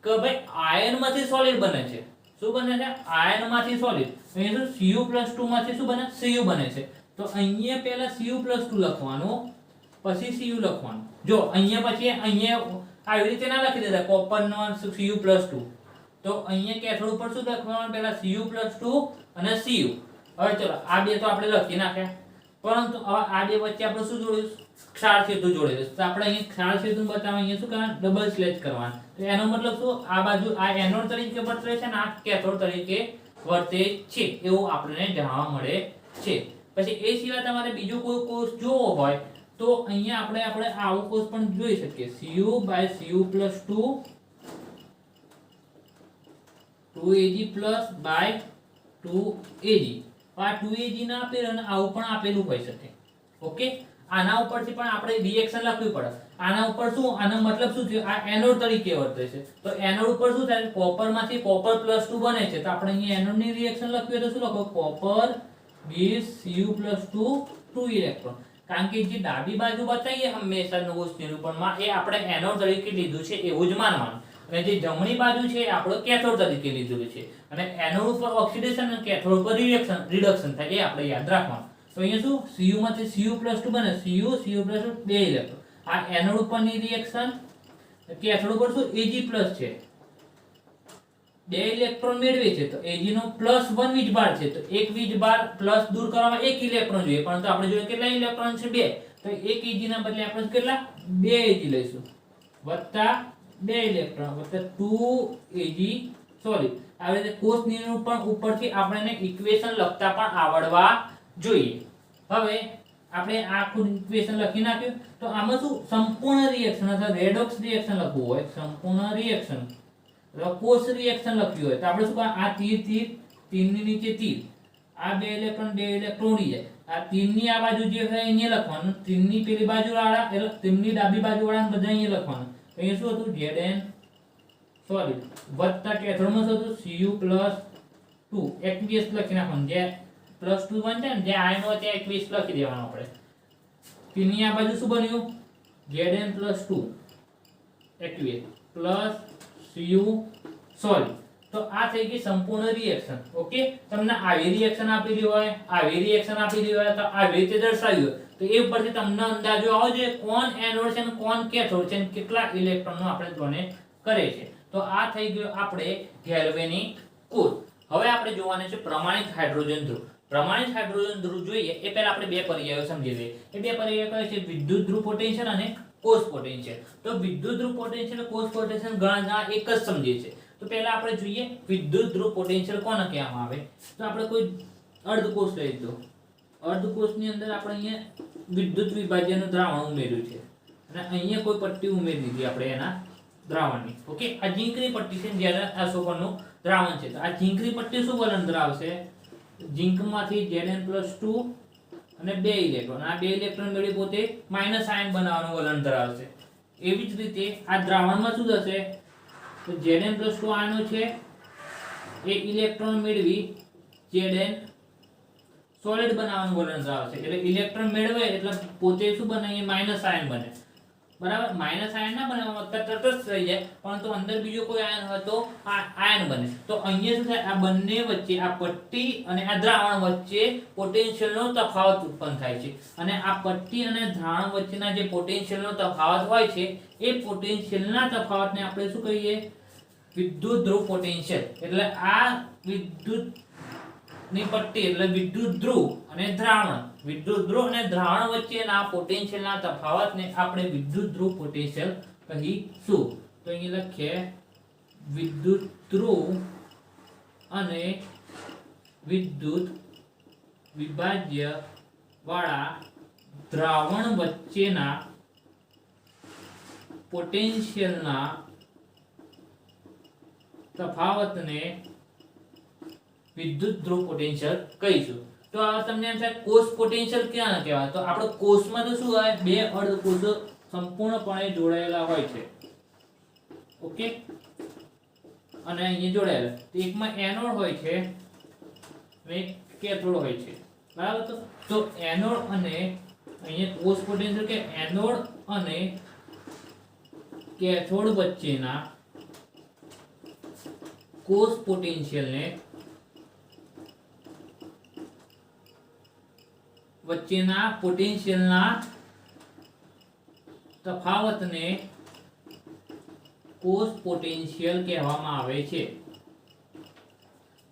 કે ભાઈ આયનમાંથી સોલિડ બને છે. શું બને છે? આયનમાંથી સોલિડ. અહીંયા શું Cu+2 માંથી શું બને? Cu બને છે. તો અહીંયા પહેલા Cu+2 લખવાનું, પછી Cu લખવાનું. જો અહીંયા પછી અહીંયા આવી રીતે ના લખી દેતા કોપરનો Cu+2. તો અહીંયા કેથોડ ઉપર શું લખવાનું? પહેલા Cu+2 અને Cu. હવે ચલો આ બે તો આપણે લખી નાખ્યા, પરંતુ હવે આ બે વચ્ચે આપણે શું જોડ્યું? ક્ષાર સેતુ જોડેલું. તો આપણે અહીંયા ક્ષાર સેતુ બતાવવા અહીંયા શું કરવાનું? ડબલ સ્લેશ કરવાનું. તો એનો મતલબ શું? આ બાજુ આ એનોડ તરીકે વર્તે છે અને આ કેથોડ તરીકે વર્તે છે એવું આપણને જાણવા મળે છે. પછી એ સિવાય તમારે બીજો કોઈ કોષ જોવો હોય તો અહીંયા આપણે આવો કોષ પણ જોઈ શકીએ. Cu/Cu+2 2Ag+2Ag. આ 2Ag ના આપેલ અને આવું પણ આપેલું હોઈ શકે. ઓકે, આના ઉપરથી પણ આપણે રિએક્શન લખવી પડે. આના ઉપર શું? આનો મતલબ શું થયો? આ એનોડ તરીકે વર્તે છે. તો એનોડ ઉપર શું થાય? કોપરમાંથી કોપર+2 બને છે. તો આપણે અહીંયા એનોડની રિએક્શન લખવી તો શું લખો? Copper gives Cu+2 2 electron. કારણ કે જે ડાબી બાજુ બતાવીએ હંમેશા કોષ નિરૂપણમાં એ આપણે એનોડ તરીકે લીધું છે એવું જ માનવાનું. અને જે જમણી બાજુ છે એ આપણે કેથોડ તરીકે લીધું છે. અને એનોડ ઉપર ઓક્સિડેશન અને કેથોડ ઉપર રિડક્શન થાય એ આપણે યાદ રાખવાનું. તો અહીંયા શું? Cu માંથી Cu+2 બને. Cu+2 2 electron. આ એનોડ ઉપરની રિએક્શન, કેથોડ ઉપર શું? Ag+ છે. બે ઇલેક્ટ્રોન મેળવે છે તો Ag નો +1 વીજભાર છે તો એક વીજભાર પ્લસ દૂર કરવામાં એક ઇલેક્ટ્રોન જોઈએ, પરંતુ આપણે જોઈએ કેટલા ઇલેક્ટ્રોન છે? 2. તો એક Ag ના બદલે આપણે કેટલા 2 Ag લઈશું વત્તા 2 ઇલેક્ટ્રોન વત્તા 2 Ag સોરી. આવી રીતે કોષ નિયમનું પણ ઉપરથી આપણને ઇક્વેશન લખતા પણ આવડવા જોઈએ. હવે આપણે આખું ઇક્વેશન લખી નાખ્યું તો આમાં શું સંપૂર્ણ રિએક્શન અથવા રેડોક્સ રિએક્શન લખવું હોય, સંપૂર્ણ રિએક્શન કોષ રિએક્શન લખ્યું હોય તો આપણે શું આ તીર તીર તીરની નીચે તીર, આ 2 ઇલેક્ટ્રોન 2 ઇલેક્ટ્રોન ઉડી જાય. આ તીરની આ બાજુ જે હોય અહીંયા લખવાનું, તીરની પેલી બાજુ વાળા એટલે તીરની ડાબી બાજુ વાળા બધા અહીંયા લખવાનું. તો અહીંયા શું હતું Zn સોરી વત્તા કેથોડમાં શું હતું Cu+2 aqueous લખી નાખવાનું. જે +2 બનશે ને જે આયન હોય તે aqueous લખી દેવાનું આપણે. તીરની આ બાજુ શું બન્યું Zn+2 aqueous plus Cu sorry. તો આ થઈ ગઈ સંપૂર્ણ રિએક્શન. ઓકે, તમને આવી રિએક્શન આપેલી હોય, આવી રિએક્શન આપેલી હોય તો આવી રીતે દર્શાવ્યું હોય તો એ ઉપરથી તમને અંદાજો આવો જોઈએ કોણ એનોડ છે અને કોણ કેથોડ છે અને કેટલા ઇલેક્ટ્રોનનો આપણે ડોનેટ કરે છે. તો આ થઈ ગયો આપણે ગેલ્વેનિક કોષ. હવે આપણે જોવાના છે પ્રમાણિત હાઇડ્રોજન ધ્રુવ. પ્રમાણિત હાઇડ્રોજન ધ્રુવ જોઈએ એ પહેલા આપણે બે પર્યાયો સમજી લઈએ. એ બે પર્યાયો કયા છે? વિદ્યુત ધ્રુવ પોટેન્શિયલ અને કોષ પોટેન્શિયલ. તો વિદ્યુત ધ્રુવ પોટેન્શિયલ અને કોષ પોટેન્શિયલ ઘણા એક જ સમજીએ છે. તો પહેલા આપણે જોઈએ વિદ્યુત ધ્રુવ પોટેન્શિયલ કોને કહેવામાં આવે. તો આપણે કોઈ અર્ધકોષ લઈ લો. અર્ધકોષની અંદર આપણે અહીંયા વિદ્યુત વિભાજ્યનું દ્રાવણ ઉમેર્યું છે અને અહીંયા કોઈ પટ્ટી ઉમેરી દીધી આપણે એના દ્રાવણની. ઓકે, આ ઝીંકની પટ્ટી છે જ્યારે આ સોપરનું દ્રાવણ છે. તો આ ઝીંકની પટ્ટી શું વલણ ધરાવશે? ઝીંકમાંથી Zn+2 અને 2 ઇલેક્ટ્રોન, આ 2 ઇલેક્ટ્રોન મેળવી પોતે માઈનસ આયન બનાવવાનું વલણ ધરાવશે. એવી જ રીતે આ દ્રાવણમાં શું થશે? તો Zn+2 આયનો છે એ ઇલેક્ટ્રોન મેળવી Zn સોલિડ બનાવવાનું વલણ ધરાવશે. એટલે ઇલેક્ટ્રોન મેળવે એટલે પોતે શું બને? માઈનસ આયન બને. બરાબર, માઈનસ આયન ના બને તરત જ થઈ જાય, પરંતુ અંદર બીજો કોઈ આયન હોય તો આ આયન બને. તો અહીંયા શું થાય? આ બંને વચ્ચે આ પટ્ટી અને આ દ્રાવણ વચ્ચે પોટેન્શિયલનો તફાવત ઉત્પન્ન થાય છે અને આ પટ્ટી અને દ્રાવણ વચ્ચેના જે પોટેન્શિયલનો તફાવત હોય છે એ પોટેન્શિયલના તફાવતને આપણે શું કહીએ? વિદ્યુત ધ્રુવ પોટેન્શિયલ. એટલે આ વિદ્યુત ની પટ્ટી એટલે વિદ્યુત ધ્રુવ અને દ્રાવણ, વિદ્યુત ધ્રુવ અને દ્રાવણ વચ્ચેના પોટેન્શિયલના તફાવતને આપણે વિદ્યુત ધ્રુવ પોટેન્શિયલ કહીશું. તો અહીં લખીએ વિદ્યુત ધ્રુવ અને વિદ્યુત વિભાજ્ય વાળા દ્રાવણ વચ્ચેના પોટેન્શિયલના તફાવતને વિદ્યુત ધ્રુવ પોટેન્શિયલ કહીશું. તો આ તમને એમ થાય કોષ પોટેન્શિયલ ક્યાં કહેવાય? તો આપણે કોષમાં તો શું હોય? બે અર્ધકોષો સંપૂર્ણપણે જોડાયેલા હોય છે. ઓકે, અને અહીંયા જોડાયેલા તો એકમાં એનોડ હોય છે અને એક કેથોડ હોય છે. બરાબર, તો એનોડ અને અહીંયા કોષ પોટેન્શિયલ કે એનોડ અને કેથોડ વચ્ચેના કોષ પોટેન્શિયલને વચ્ચેના પોટેન્શિયલના તફાવતને કોષ પોટેન્શિયલ કહેવામાં આવે છે.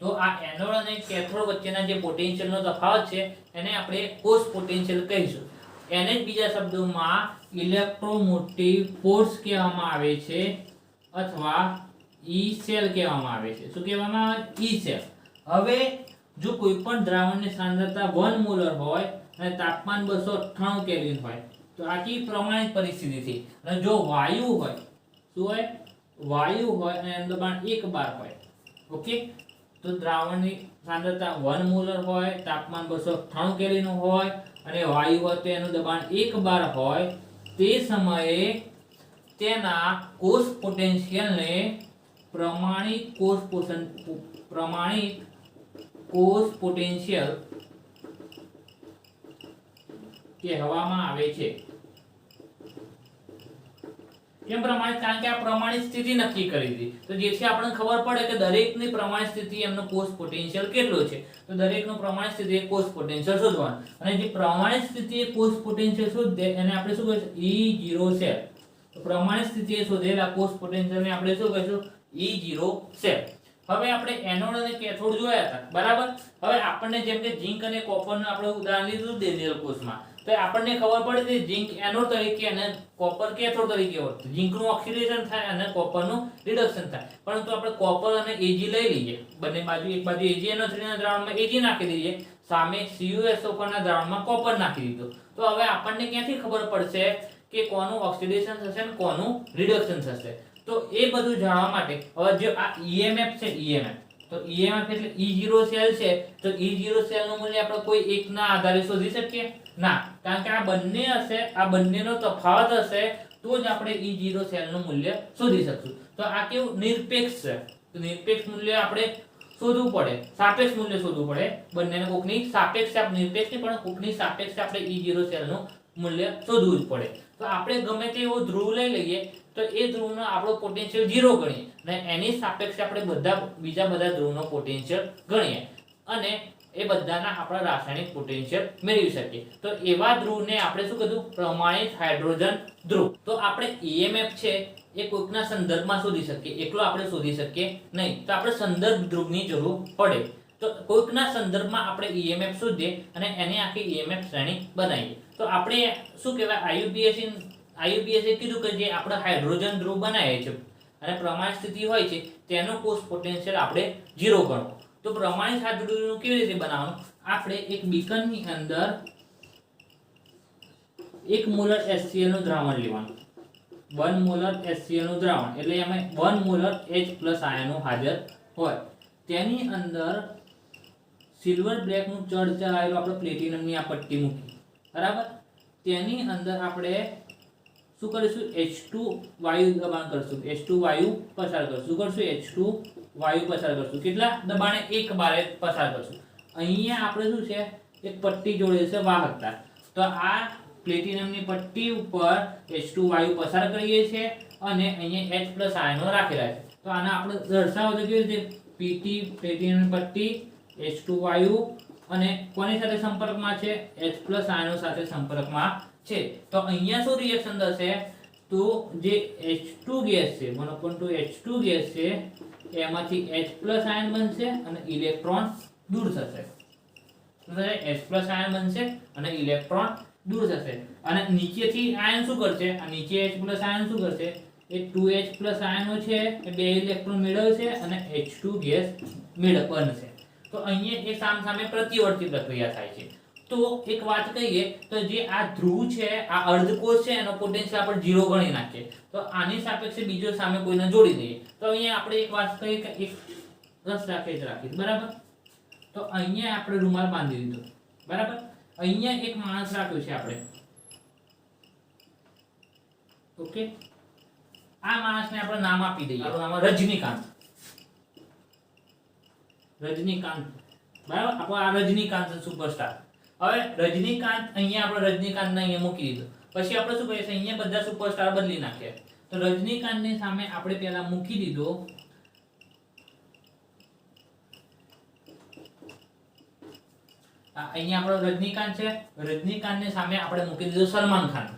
તો આ એનોડ અને કેથોડ વચ્ચેના જે પોટેન્શિયલનો તફાવત છે એને આપણે કોષ પોટેન્શિયલ કહીશું. એને જ બીજા શબ્દોમાં ઇલેક્ટ્રોમોટિવ ફોર્સ કહેવામાં આવે છે અથવા ઈ સેલ કહેવામાં આવે છે. શું કહેવામાં આવે? ઈ સેલ. હવે જો કોઈ પણ દ્રાવણની સાંદ્રતા 1 મોલર હોય અને તાપમાન 298 કેલ્વિન હોય તો આટલી પ્રમાણિત પરિસ્થિતિ છે. અને જો વાયુ હોય, શું હોય? વાયુ હોય અને એનું દબાણ 1 બાર હોય. ઓકે, તો દ્રાવણની સાંદ્રતા 1 મોલર હોય, તાપમાન 298 કેલ્વિન હોય અને વાયુ હોય તો એનું દબાણ 1 બાર હોય, તે સમયે તેના કોષ પોટેન્શિયલને પ્રમાણિત કોષ પોટેન્શિયલ કહેવામાં આવે છે. કેમ પ્રમાણિત? કારણ કે આ પ્રમાણિત સ્થિતિ નક્કી કરી હતી. તો જેથી આપણને ખબર પડે કે દરેકની પ્રમાણિત સ્થિતિ એમનો કોષ પોટેન્શિયલ કેટલો છે. તો દરેકનો પ્રમાણિત સ્થિતિ એ કોષ પોટેન્શિયલ શોધવાનું. અને જે પ્રમાણિત સ્થિતિ એ કોષ પોટેન્શિયલ શોધે એને આપણે શું કહીશું? E0 cell. તો પ્રમાણિત સ્થિતિએ શોધેલા કોષ પોટેન્શિયલને આપણે શું કહીશું? E0 cell. હવે આપણે એનોડ અને કેથોડ જોયા હતા, બરાબર. હવે આપણને જેમ કે ઝીંક અને કોપરનું આપણે ઉદાહરણ લીધું દિલ કોષમાં, તો આપણને ખબર પડી કે ઝીંક એનોડ તરીકે અને કોપર કેથોડ તરીકે ઓળખાય. ઝીંકનું ઓક્સિડેશન થાય અને કોપરનું રિડક્શન થાય. પરંતુ આપણે કોપર અને Ag લઈ લઈએ, બંને બાજુ, એક બાજુ AgNO3 ના દ્રાવણમાં Ag નાખી દઈએ, સામે CuSO4 ના દ્રાવણમાં કોપર નાખી દીધું. તો હવે આપણને ક્યાંથી ખબર પડશે કે કોનું ઓક્સિડેશન થશે અને કોનું રિડક્શન થશે? તો એ બધું જાણવા માટે હવે જો આ EMF છે, EMF, તો EMF એટલે E0 સેલ છે, તો E0 સેલ નું મૂલ્ય આપણે કોઈ એકના આધારે શોધી શકીએ ના, કારણ કે આ બંને હશે, આ બંનેનો તફાવત હશે તો જ આપણે E0 સેલ નું મૂલ્ય શોધી શકશું. તો આ કેવું નિરપેક્ષ છે, તો નિરપેક્ષ મૂલ્ય આપણે શોધવું પડે, સાપેક્ષ મૂલ્ય શોધવું પડે. બંનેને કોકની સાપેક્ષ, આપણે નિરપેક્ષ નહીં પણ કોકની સાપેક્ષ આપણે E0 સેલ નું મૂલ્ય શોધવું જ પડે. તો આપણે ગમે તે એવો ધ્રુવ લઈ લઈએ તો એ ધ્રુવનો આપણો પોટેન્શિયલ 0 ગણીએ અને એની સાપેક્ષે આપણે બીજા બધા ધ્રુવનો પોટેન્શિયલ ગણીએ અને એ બધાના આપણા રાસાયણિક પોટેન્શિયલ મેળવી શકીએ. તો એવા ધ્રુવને આપણે શું કીધું? પ્રમાણિત હાઇડ્રોજન ધ્રુવ. તો આપણે EMF છે એ કોઈકના સંદર્ભમાં શોધી શકીએ, એકલો આપણે શોધી શકીએ નહીં. તો આપણે સંદર્ભ ધ્રુવની જરૂર પડે. તો કોઈકના સંદર્ભમાં આપણે EMF શોધીએ અને એની આખી EMF શ્રેણી બનાવીએ. તો આપણે શું કહેવાય, IUPAC કીધું કે જે આપણે હાઇડ્રોજન ધ્રુવ બનાવીએ છીએ અને પ્રમાણિત સ્થિતિ હોય છે તેનો કોષ પોટેન્શિયલ આપણે 0 ગણવો. તો પ્રમાણિત હાઇડ્રોજન કેવી રીતે બનાવવાનું? આપણે એક બીકરની અંદર 1 મોલર HCl નું દ્રાવણ લેવાનું, 1 મોલર HCl નું દ્રાવણ એટલે એમાં 1 મોલર H+ આયનો હાજર હોય. તેની અંદર સિલ્વર બ્લેક નું ચળચળાયેલું આપણે પ્લેટિનમની આ પટ્ટી મૂકી, બરાબર. તેની અંદર આપણે શું કરીશું? H2 વાયુ દબાણ કરશું, H2 વાયુ પસાર કરશું. શું કરશું? H2 વાયુ પસાર કરશું. કેટલા દબાણે? 1 બારે પસાર કરશું. અહીંયા આપણે શું છે? એક પટ્ટી જોડે છે વાહકતા. તો આ પ્લેટિનમની પટ્ટી ઉપર H2 વાયુ પસાર કરીએ છીએ અને અહીંયા H+ આયનો રાખેલા છે. તો આને આપણે દર્શાવો તો કેવી રીતે? PT પ્લેટિનમની પટ્ટી, H2 વાયુ અને કોની સાથે સંપર્કમાં છે? H+ આયનો સાથે સંપર્કમાં છે. તો અહીંયા શું રિએક્શન થશે? તો જે H2 ગેસ છે, 1/2 H2 ગેસ છે, એમાંથી H+ આયન બનશે અને ઇલેક્ટ્રોન દૂર થશે. H+ આયન બનશે અને ઇલેક્ટ્રોન દૂર થશે. અને નીચેથી આયન શું કરશે? આ નીચે H+ આયન શું કરશે? એ 2H+ આયનો છે એ 2 ઇલેક્ટ્રોન મેળવશે અને H2 ગેસ બનશે. તો અહીંયા એ સામસામે પ્રતિવર્તી પ્રક્રિયા થાય છે. તો એક વાત કહીએ તો જે આ ધ્રુવ છે, આ અર્ધકોષ છે, એનો પોટેન્શિયલ આપણે 0 ગણી નાખીએ. તો આની સાપેક્ષે બીજો સામે કોઈને જોડી દઈએ. તો અહીંયા આપણે એક વાત કહીએ કે એક રસ રાખીએ, બરાબર. તો અહીંયા આપણે રૂમાલ બાંધી દીધો, બરાબર. અહીંયા એક માણસ રાખ્યો છે આપણે, ઓકે. આ માણસને આપણે નામ આપી દઈએ, આપણું નામ રજનીકાંત, બરાબર. આપણો આ રજનીકાંત સુપરસ્ટાર. હવે રજનીકાંત, અહીંયા આપણે રજનીકાંતને અહીંયા મૂકી દીધો. પછી આપણે શું કરીએ? અહીંયા બધા સુપરસ્ટાર બદલી નાખીએ. તો રજનીકાંતની સામે આપણે પહેલા મૂકી દીધો અહીંયા આપણો રજનીકાંત છે, રજનીકાંતની સામે આપણે મૂકી દીધો સલમાન ખાન,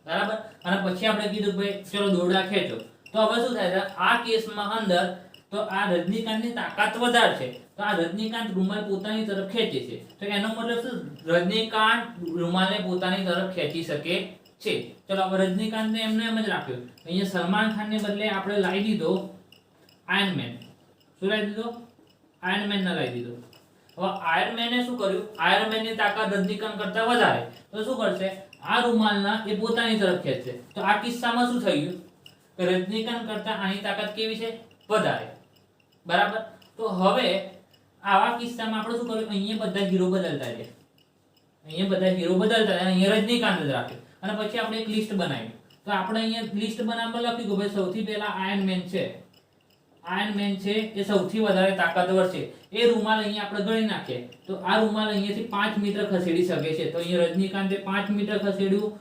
બરાબર. અને પછી આપણે કીધું ભાઈ ચલો દોરડા ખેંચો. તો હવે શું થાય છે? આ કેસમાં અંદર તો આ રજનીકાંતની તાકાત વધારે છે, તો આ રજનીકાંત રૂમાલ પોતાની તરફ ખેંચે છે. તો એનો મતલબ શું? રજનીકાંત રૂમાલને પોતાની તરફ ખેંચી શકે છે. ચલો હવે રજનીકાંતને એમને એમ જ રાખ્યો. અહીંયા સલમાન ખાનને બદલે આપણે લાવી દીધો આયર્ન મેન. શું લાવી દીધો? આયર્ન મેન ને લાવી દીધો. હવે આયર્ન મેને શું કર્યું? આયર્ન મેનની તાકાત રજનીકાંત કરતા વધારે, તો શું કરશે? આ રૂમાલના એ પોતાની તરફ ખેંચશે. તો આ કિસ્સામાં શું થયું? કે રજનીકાંત કરતા આની તાકાત કેવી છે? વધારે, બરાબર. તો હવે આવા કિસ્સામાં આપણે શું કર્યું? અહીંયા બધા 0 બદલતા જાય, અહીંયા બધા 0 બદલતા જાય, અહીંયા રજનીકાંત જ રાખ્યો. અને પછી આપણે એક લિસ્ટ બનાવી. તો આપણે અહીંયા લિસ્ટ બનાવવા લખ્યું કે ભાઈ સૌથી પહેલા આયર્ન મેન છે, આયર્ન મેન છે એ સૌથી વધારે તાકાતવર છે. એ રૂમાલ અહીંયા આપણે ગણી નાખીએ. તો આ રૂમાલ અહીંયાથી 5 મીટર ખસેડી શકે છે. તો અહીંયા રજનીકાંતે 5 મીટર ખસેડ્યું.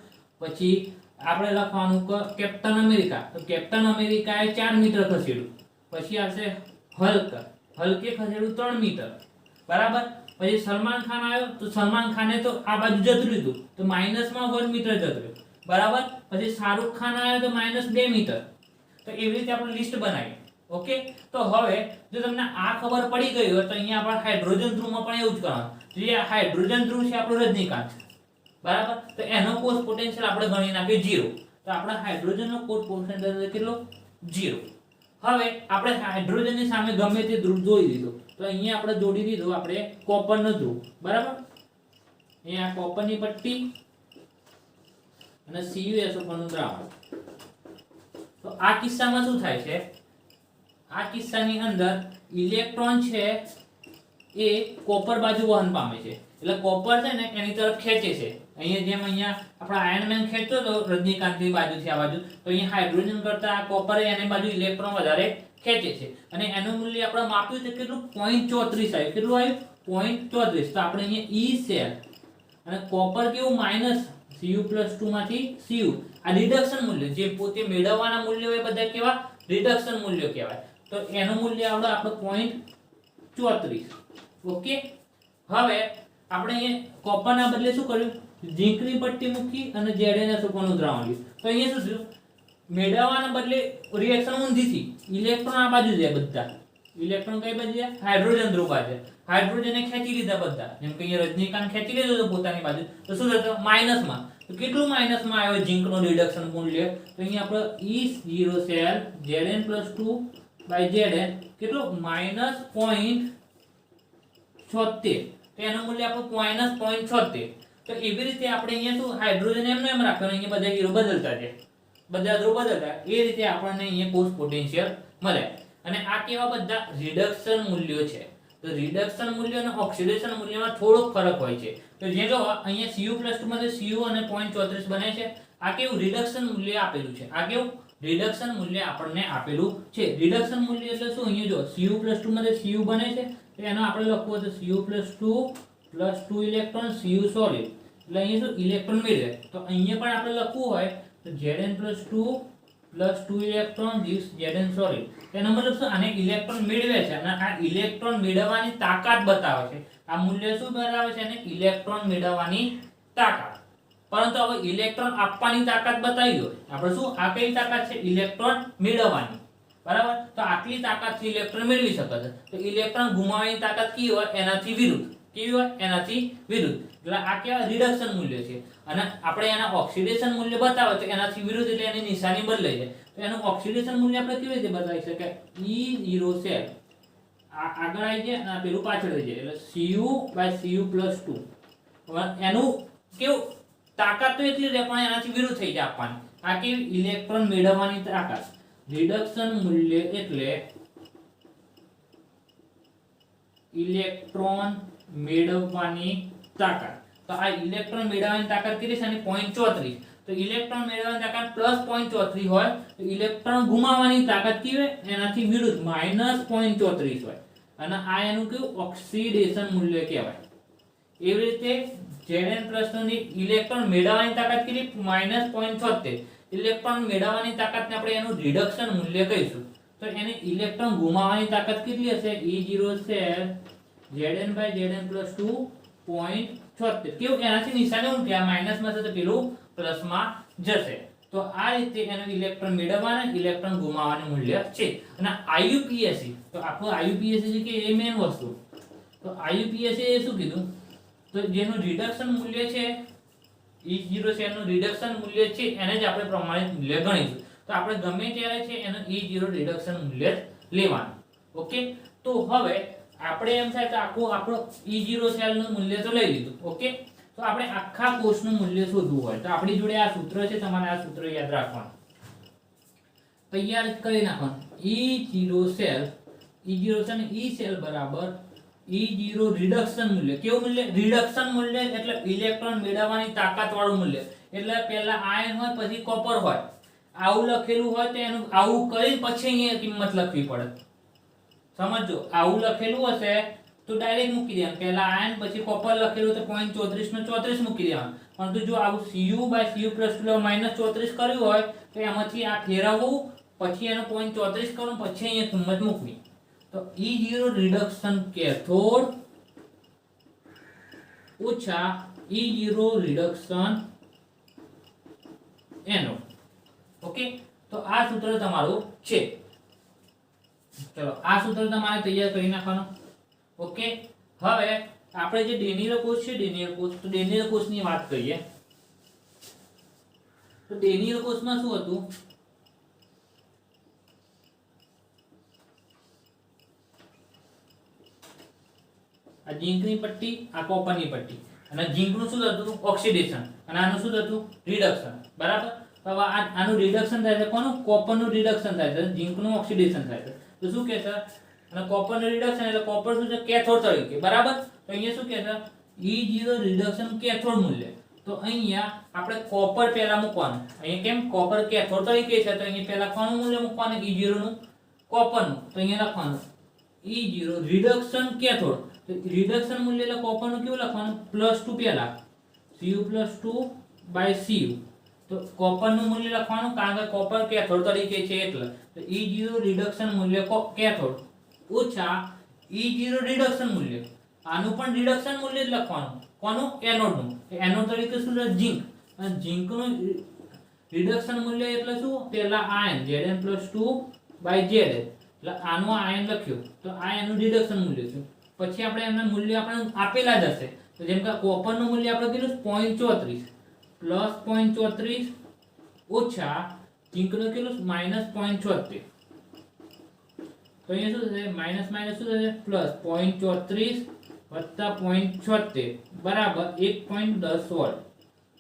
પછી આપણે લખવાનું કેપ્ટન અમેરિકા, તો કેપ્ટન અમેરિકાએ 4 મીટર ખસેડ્યું. પછી આવશે હલ્કે ખસેડ્યું 3 મીટર, બરાબર. પછી સલમાન ખાન આવ્યો, તો સલમાન ખાને તો આ બાજુ જતું રહ્યું, તો માઇનસમાં 1 મીટર જતું રહ્યું, બરાબર. પછી શાહરુખ ખાન આવ્યો તો -2 મીટર. તો એવી રીતે આપણે લિસ્ટ બનાવી. ઓકે, તો હવે જો તમને આ ખબર પડી ગઈ હોય તો અહીંયા આપણે હાઇડ્રોજન ધ્રુવમાં પણ એવું જ કરવાનું. જે હાઇડ્રોજન ધ્રુવ છે આપણો રજનીકાંત, બરાબર, તો એનો કોષ પોટેન્શિયલ આપણે ગણી નાખીએ 0. તો આપણા હાઇડ્રોજનનો કોષ પોટેન્શિયલ કેટલો? 0. હવે આપણે હાઇડ્રોજનની સામે ગમે તે ધ્રુવ જોડી દીધો, તો અહીંયા આપણે જોડી દીધો આપણે કોપરનો ધ્રુવ, બરાબર. અહીંયા કોપરની પટ્ટી અને CuSO નું દ્રાવણ. તો આ કિસ્સામાં શું થાય છે? આ કિસ્સાની અંદર ઇલેક્ટ્રોન છે એ કોપર બાજુ વહન પામે છે, એટલે કોપર છે ને એની તરફ ખેંચે છે. અહીંયા જેમ અહીંયા આપણા આયન મેન ખેંચતો હતો રજનીકાંતની બાજુથી આ બાજુ, તો અહીંયા હાઇડ્રોજન કરતા આ કોપર એની બાજુ ઇલેક્ટ્રોન વધારે ખેંચે છે. અને એનું મૂલ્ય આપણે માપ્યું છે કેટલું? 0.34 આવ્યું. કેટલું આવ્યું? 0.34. તો આપણે અહીંયા E સેલ અને કોપર કેવું માઈનસ Cu+2 માંથી Cu, આ રિડક્શન મૂલ્ય જે પોતે મેળવવાના મૂલ્યો એ બધા કેવા? રિડક્શન મૂલ્યો કહેવાય. તો એનું મૂલ્ય આપણે 0.34. ઓકે, હવે આપણે અહીંયા કોપરના બદલે શું કર્યું? ઝીંકની પટ્ટી મૂકી અને ZnSO નું દ્રાવણ લીધું. તો અહીંયા શું થયું? મેળવવાના બદલે રિએક્શન ઊંધી થી ઇલેક્ટ્રોન આ બાજુ જાય બધા. ઇલેક્ટ્રોન કઈ બાજુ જાય? હાઇડ્રોજન ધ્રુવ બાજુ. હાઇડ્રોજને ખેંચી લીધા બધા, જેમ કે અહીંયા રજનીકાંત ખેંચી લીધો તો પોતાની બાજુ, તો શું થતું? માઈનસમાં. તો કેટલું માઈનસમાં આવ્યો ઝીંકનો રિડક્શન મૂલ્ય? તો અહીંયા આપણે E0 સેલ Zn+2 Zn કેટલો? -0.76. તો એનું મૂલ્ય આપણું -0.76. તો એવી રીતે આપણે અહીંયા શું હાઇડ્રોજન એમ રાખવાનું, અહીંયા બધા હીરો બદલતા છે, બધા ધ્રુવ બદલતા, એ રીતે આપણને અહીંયા કોષ પોટેન્શિયલ મળે. અને આ કેવા બધા રિડક્શન મૂલ્યો છે. તો રિડક્શન મૂલ્ય અને ઓક્સિડેશન મૂલ્યમાં થોડોક ફરક હોય છે. તો જે જો અહીંયા Cu+2 માંથી Cu અને 0.34 બને છે, આ કેવું રિડક્શન મૂલ્ય આપેલું છે. આ કેવું રિડક્શન મૂલ્ય આપણને આપેલું છે. રિડક્શન મૂલ્ય એટલે શું? અહીંયા જો Cu+2 માંથી Cu બને છે, તો એનો આપણે લખવું તો Cu+2 +2 ઇલેક્ટ્રોન Cu સોલિડ, એટલે અહીંયા શું ઇલેક્ટ્રોન મેળવે. તો અહીંયા પણ આપણે લખવું હોય તો Zn+2 +2 ઇલેક્ટ્રોન Zn સોલિડ. એનો મતલબ શું? આને ઇલેક્ટ્રોન મેળવે છે અને આ ઇલેક્ટ્રોન મેળવવાની તાકાત બતાવે છે. આ મૂલ્ય શું બતાવે છે? એને ઇલેક્ટ્રોન મેળવવાની તાકાત. પરંતુ હવે ઇલેક્ટ્રોન આપવાની તાકાત બતાવી દો. આપણે શું આ કઈ તાકાત છે? ઇલેક્ટ્રોન મેળવવાની, બરાબર. તો આટલી તાકાતથી ઇલેક્ટ્રોન મેળવી શકે છે. તો ઇલેક્ટ્રોન ગુમાવવાની તાકાત કેવી હોય? એનાથી વિરુદ્ધ. કેવી હોય? એનાથી વિરુદ્ધ. એટલે આ કેવા રિડક્શન મૂલ્ય છે. અને આપણે એના ઓક્સિડેશન મૂલ્ય બતાવે તો એનાથી વિરુદ્ધ, એટલે એની નિશાની બદલાઈ જાય. તો એનું ઓક્સિડેશન મૂલ્ય આપણે કેવી રીતે બતાવી શકાય? E0 સેલ આગળ આવી જાય અને પેલું પાછળ આવી જાય, એટલે Cu/Cu+2. એનું કેવું તાકાત તો એટલી રહે પણ એનાથી વિરુદ્ધ થઈ જાય આપવાની. આ કેવી? ઇલેક્ટ્રોન મેળવવાની તાકાત. રિડક્શન મૂલ્ય એટલે ઇલેક્ટ્રોન મેળવવાની તાકાત. તો આ ઇલેક્ટ્રોન મેળવવાની તાકાત કેટલી છે? અને 0.34. તો ઇલેક્ટ્રોન મેળવવાની તાકાત +0.34 હોય તો ઇલેક્ટ્રોન ગુમાવવાની તાકાત કેવી હોય? એનાથી વિરુદ્ધ -0.34 હોય. અને આ એનું કેવું ઓક્સિડેશન મૂલ્ય કહેવાય. એવી રીતે Zn+2 ની ઇલેક્ટ્રોન મેળવવાની તાકાત કેટલી? -0.76. ઇલેક્ટ્રોન મેળવવાની તાકાતને આપણે એનું રિડક્શન મૂલ્ય કહીશું. તો એને ઇલેક્ટ્રોન ગુમાવવાની તાકાત કેટલી હશે? E0 cell Zn/Zn+2 0.76. કેવું? એનાથી નિશાની શું કે આ માઈનસમાં છે તો પેલું પ્લસમાં જશે. તો આ રીતે એનું ઇલેક્ટ્રોન મેળવવાનું, ઇલેક્ટ્રોન ગુમાવવાનું મૂલ્ય છે. અને IUPAC, તો આપણું IUPAC છે કે એ મેઈન વસ્તુ. તો IUPAC એ શું કીધું? તો જેનું રિડક્શન મૂલ્ય છે E0 સેલનું રિડક્શન મૂલ્ય છે એને જ આપણે પ્રમાણિત મૂલ્ય ગણીશું. તો આપણે ગમે ત્યારે છે એનું E0 રિડક્શન મૂલ્ય લેવાનું. ઓકે, તો હવે આપણે એમ થાય તો આખું આપણો E0 સેલનું મૂલ્ય તો લઈ લીધું. ઓકે, તો આપણે આખા કોષનું મૂલ્ય શોધવું હોય તો આપણી જોડે આ સૂત્ર છે, તમારે આ સૂત્ર યાદ રાખવાનું, તૈયાર કરી નાખવાનું. E0 સેલ E સેલ બરાબર E0 રિડક્શન મૂલ્ય. કેવું મૂલ્ય? રિડક્શન મૂલ્ય એટલે ઇલેક્ટ્રોન મેળવવાની તાકાત વાળું મૂલ્ય. એટલે પહેલા આયન હોય પછી કોપર હોય, આવું લખેલું હોય તો એનું આવું કરી પછી અહીંયા કિંમત લખવી પડે. સમજો, આવું લખેલું હશે તો ડાયરેક્ટ મૂકી દેવાનું, પહેલા આયન પછી કોપર લખેલું તો 0.34 નો 34 મૂકી દેવાનું. પરંતુ જો આવું Cu/Cu+2 -34 કર્યું હોય તો એમાંથી આ ફેરવવું, પછી એનો 0.34 કરવું, પછી અહીંયા કિંમત મૂકવી. તો E0 રિડક્શન કેથોડ ઓછા E0 રિડક્શન એનોડ. ઓકે, તો આ સૂત્ર તમારું છે. ચલો આ સૂત્ર તમારે તૈયાર કરી નાખવાનું. ઓકે, હવે આપણે જે ડેનિયલ કોષ છે, ડેનિયલ કોષ, તો ડેનિયલ કોષની વાત કરીએ. તો ડેનિયલ કોષમાં શું હતું? આ ઝીંકની પટ્ટી, આ કોપરની પટ્ટી, અને ઝીંકનું શું થતું? ઓક્સિડેશન, અને આનું શું થતું? રિડક્શન. બરાબર. તો હવે આનું રિડક્શન થાય છે કોનું? કોપરનું રિડક્શન થાય છે, ઝીંકનું ઓક્સિડેશન થાય છે. તો શું કહે છે? અને કોપરનું રિડક્શન એટલે કોપર શું છે? કેથોડ તરીકે. બરાબર. તો અહીંયા શું કહે છે? E0 રિડક્શન કેથોડ મૂલ્ય. તો અહીંયા આપણે કોપર પહેલા મૂકવાનું. અહીંયા કેમ? કોપર કેથોડ તરીકે છે, તો અહીંયા પહેલા કોનું મૂલ્ય મૂકવાનું? E0 નું, કોપરનું. તો અહીંયા લખવાનું E0 રિડક્શન કેથોડ. તો રિડક્શન મૂલ્ય એટલે કોપરનું કેવું લખવાનું? +2 પહેલા, Cu+2/Cu. તો કોપરનું મૂલ્ય લખવાનું, કારણ કે કોપર કેથોડ તરીકે છે એટલે. તો E0 રિડક્શન મૂલ્ય કેથોડ ઓછા E0 રિડક્શન મૂલ્ય, આનું પણ રિડક્શન મૂલ્ય જ લખવાનું. કોનું? એનોડનું. એનોડ તરીકે શું છે? ઝીંક. અને ઝીંકનું રિડક્શન મૂલ્ય એટલે શું? પહેલા આયન Zn+2/Zn, એટલે આનું આયન લખ્યું, તો આ એનું રિડક્શન મૂલ્ય છે. પછી આપણે એમના મૂલ્ય આપણે આપેલા જ હશે. તો જેમ કે કોપરનું મૂલ્ય આપણે કીધું 0.34 +0.34 ઓછા ઝીંકનું કેટલું? -0.76. તો અહીંયા શું થશે? માઇનસ માઇનસ શું થશે? +0.34 વત્તા 0.76 બરાબર 1.10 વોલ્ટ.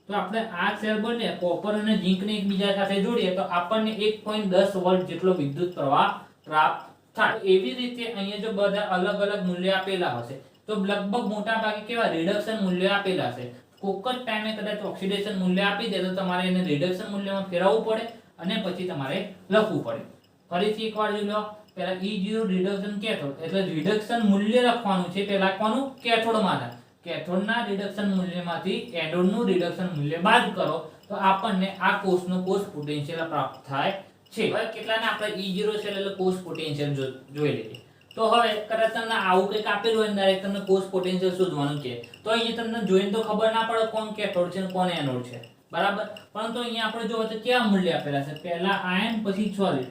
તો આપણે આ સેલ બને કોપર અને ઝીંકને એકબીજા સાથે જોડીએ તો આપણને 1.10 વોલ્ટ જેટલો વિદ્યુત પ્રવાહ પ્રાપ્ત થાય. એવી રીતે અહીંયા જો બધા અલગ અલગ મૂલ્ય આપેલા હશે તો લગભગ મોટા ભાગે કેવા રિડક્શન મૂલ્ય આપેલા હશે. કોક જ ટાઈમે કદાચ ઓક્સિડેશન મૂલ્ય આપી દે તો તમારે એને રિડક્શન મૂલ્યમાં ફેરવવું પડે અને પછી તમારે લખવું પડે. ફરીથી એકવાર જોઈ લો. પહેલા E0 રિડક્શન કેથોડ એટલે રિડક્શન મૂલ્ય લખવાનું છે. પહેલા કોનું? કેથોડમાંના. કેથોડના રિડક્શન મૂલ્યમાંથી એનોડનું રિડક્શન મૂલ્ય બાદ કરો તો આપણને આ કોષનું કોષ પોટેન્શિયલ પ્રાપ્ત થાય છે. હવે કેટલાને આપણે E0 છે એટલે કોષ પોટેન્શિયલ જોઈ લઈએ. તો હવે કદાચ તમને આવું કંઈક આપેલું હોય ડાયરેક્ટ તમને કોષ પોટેન્શિયલ શોધવાનું છે તો અહીંયા તમને જોઈને તો ખબર ના પડે કોણ કેથોડ છે અને કોણ એનોડ છે. બરાબર. પરંતુ અહીંયા આપણે જોવો તો કેવા મૂલ્ય આપેલા છે? પહેલા આયન, પછી સોલિડ,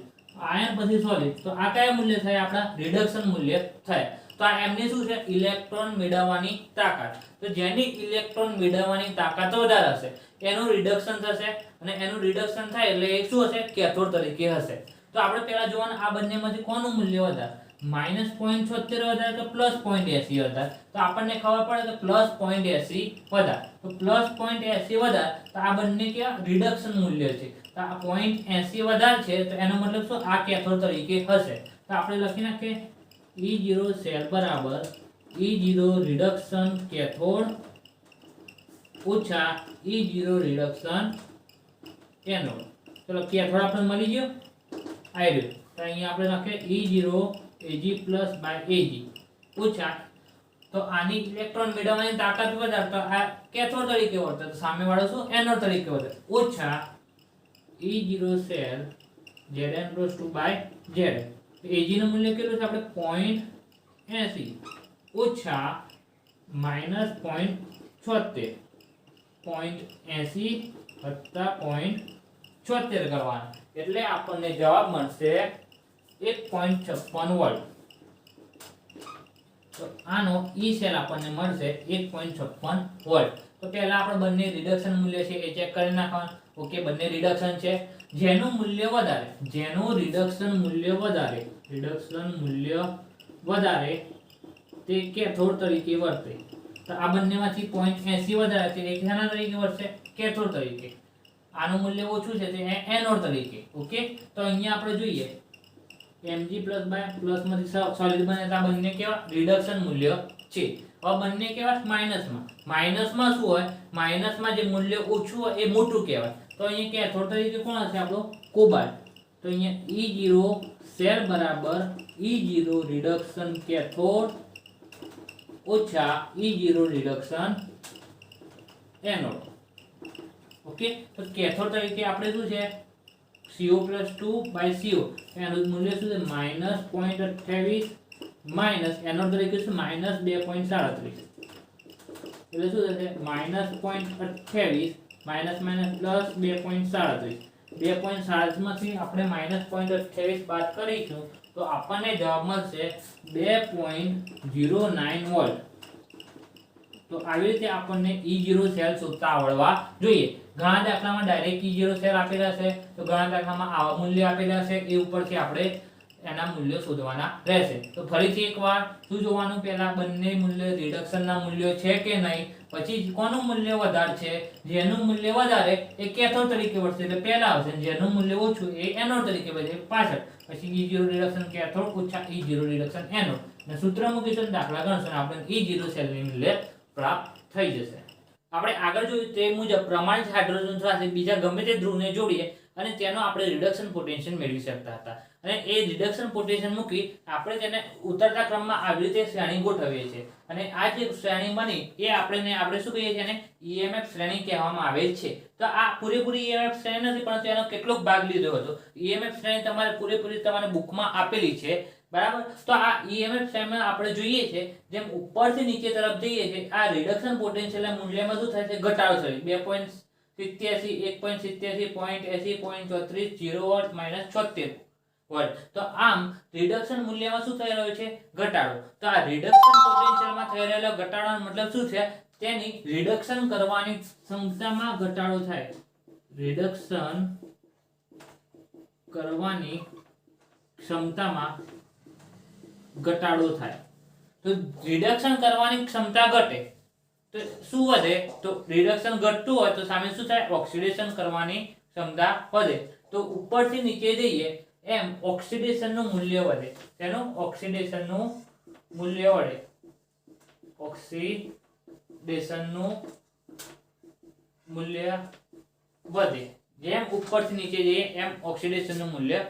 આયન પછી સોલિડ. તો આ કયા મૂલ્ય થાય? આપણા રિડક્શન મૂલ્ય થાય. તો આ એમની શું છે? ઇલેક્ટ્રોન મેળવવાની તાકાત. તો જેની ઇલેક્ટ્રોન મેળવવાની તાકાત વધારે હશે એનું રિડક્શન થશે, અને એનું રિડક્શન થાય એટલે એ શું હશે? કેથોડ તરીકે હશે. તો આપણે પહેલા જોવાનું આ બંનેમાંથી કોનું મૂલ્ય વધારે? -0.76 વધારે કે +0.80 વધારે? તો આપણને ખબર પડે કે +0.80 વધારે. તો +0.80 વધારે તો આ બંને કેવા? રિડક્શન મૂલ્ય છે. તો આ 0.80 વધારે છે તો એનો મતલબ શું? આ કેથોડ તરીકે હશે. તો આપણે લખી નાખીએ E0 સેલ બરાબર E0 રિડક્શન કેથોડ ઓછા E0 રિડક્શન એનોડ. ચલો કેથોડ આપણે મળી ગયો, આવી રહ્યો. તો અહીંયા આપણે લખીએ E0 Ag+Ag ઓછા, તો આની ઇલેક્ટ્રોન મેળવવાની તાકાત વધારે તો આ કેથોડ તરીકે વર્તે, તો સામેવાળો શું? એનોડ તરીકે વર્તે. ઓછા E0 સેલ Zn+2/Zn. Ag નું મૂલ્ય કેટલું છે? આપણે 0.80 ઓછા -0.76. 0.80 વત્તા 0.76 કરવાના એટલે આપણને જવાબ મળશે 1.56 વોલ્ટ. તો આનો ઈ સેલ આપણને મળશે 1.56 વોલ્ટ. તો પહેલા આપણે બંને રિડક્શન મૂલ્ય છે એ ચેક કરી નાખવાનું. ઓકે, બંને રિડક્શન છે. જેનું મૂલ્ય વધારે, જેનું રિડક્શન મૂલ્ય વધારે તે કેથોડ તરીકે વર્તે. તો આ બંનેમાંથી 0.80 વધારે છે એ કેના તરીકે વર્તે? કેથોડ તરીકે. આનું મૂલ્ય ઓછું છે તે એનોડ તરીકે. ઓકે, તો અહીંયા આપણે જોઈએ Mg++ માંથી સોલિડ બને તો આ બંને કેવા? રિડક્શન મૂલ્ય છે. હવે બંને કેવા? માઇનસમાં. માઇનસમાં શું હોય? માઇનસમાં જે મૂલ્ય ઓછું હોય એ મોટું કહેવાય. તો અહીંયા કેથોડ તરીકે કોણ હશે? આપણો કોબાલ્ટ. તો અહીંયા E0 સેલ બરાબર E0 રિડક્શન કેથોડ ઓછા E0 રિડક્શન એનોડ. ઓકે, તો કેથોડ તરીકે આપણે શું છે? Cu+2/Cu. એનું મૂલ્ય શું છે? -0.28 માઇનસ એનોડ તરીકે શું? -2.37. એટલે શું થશે? -0.28 માઇનસ માઇનસ +2.37. 2.37 માંથી આપણે -0.28 બાદ કરીશું તો તો આપણને જવાબ મળશે 2.09 વોલ્ટ. તો આવી રીતે આપણને E0 સેલ શોધતા આવડવા જોઈએ. ઘણા દાખલામાં ડાયરેક્ટ E0 સેલ આપેલા છે, તો ઘણા દાખલામાં આવા મૂલ્ય આપેલા છે, એ ઉપરથી આપણે એના મૂલ્યો શોધવાના રહેશે. તો ફરીથી એકવાર શું જોવાનું, પહેલા બંને મૂલ્ય રિડક્શનના મૂલ્યો છે કે નહીં, પછી કોનું મૂલ્ય વધારે છે, જેનું મૂલ્ય વધારે એ કેથોડ તરીકે વધશે એટલે પહેલા આવશે, જેનું મૂલ્ય ઓછું એ એનોડ તરીકે વધશે પાછળ. પછી E0 રિડક્શન કેથોડ ઓછા E0 રિડક્શન એનોડ, અને સૂત્ર મૂકીશું, દાખલા ગણશું, આપણે E0 સેલની મૂલ્ય પ્રાપ્ત થઈ જશે. આપણે આગળ જોયું તે મુજબ પ્રમાણિત હાઇડ્રોજન સાથે બીજા ગમે તે ધ્રુવને જોડીએ અને તેનો આપણે રિડક્શન પોટેન્શિયલ મેળવી શકતા હતા. અને એ રિડક્શન પોટેન્શિયલ મૂકી આપણે તેને ઉતરતા ક્રમમાં આવી રીતે શ્રેણી ગોઠવીએ છીએ. અને આ જે શ્રેણી બની એ આપણે શું કહીએ છીએ, એને EMF શ્રેણી કહેવામાં આવે છે. તો આ પૂરેપૂરી EMF શ્રેણી નથી, પરંતુ એનો કેટલોક ભાગ લીધો હતો. EMF શ્રેણી તમારે પૂરેપૂરી તમારે બુકમાં આપેલી છે, બરાબર. તો આ EMF શ્રેણીમાં આપણે જોઈએ છે જેમ ઉપરથી નીચે તરફ જઈએ છે, આ રિડક્શન પોટેન્શિયલના મૂલ્યમાં શું થાય છે, ઘટાડો થાય. 2.87, 1.87, 0.80, 0.34, 0 વોલ્ટ -76 વોલ્ટ. તો આમ રિડક્શન મૂલ્યમાં શું થઈ રહ્યો છે, ઘટાડો. તો આ રિડક્શન પોટેન્શિયલમાં થઈ રહેલો ઘટાડોનો મતલબ શું છે, તેની રિડક્શન કરવાની ક્ષમતામાં ઘટાડો થાય. રિડક્શન કરવાની ક્ષમતામાં ઘટાડો થાય. તો રિડક્શન કરવાની ક્ષમતા ઘટે તો શું વધે, તો રિડક્શન ઘટતું હોય તો સામે શું થાય, ઓક્સિડેશન કરવાની ક્ષમતા વધે. તો ઉપરથી નીચે જઈએ એમ ઓક્સિડેશનનું મૂલ્ય વધે. તેનું ઓક્સિડેશનનું મૂલ્ય વધે. ઓક્સિડેશનનું મૂલ્ય વધે. જેમ ઉપરથી નીચે જઈએ એમ ઓક્સિડેશનનું મૂલ્ય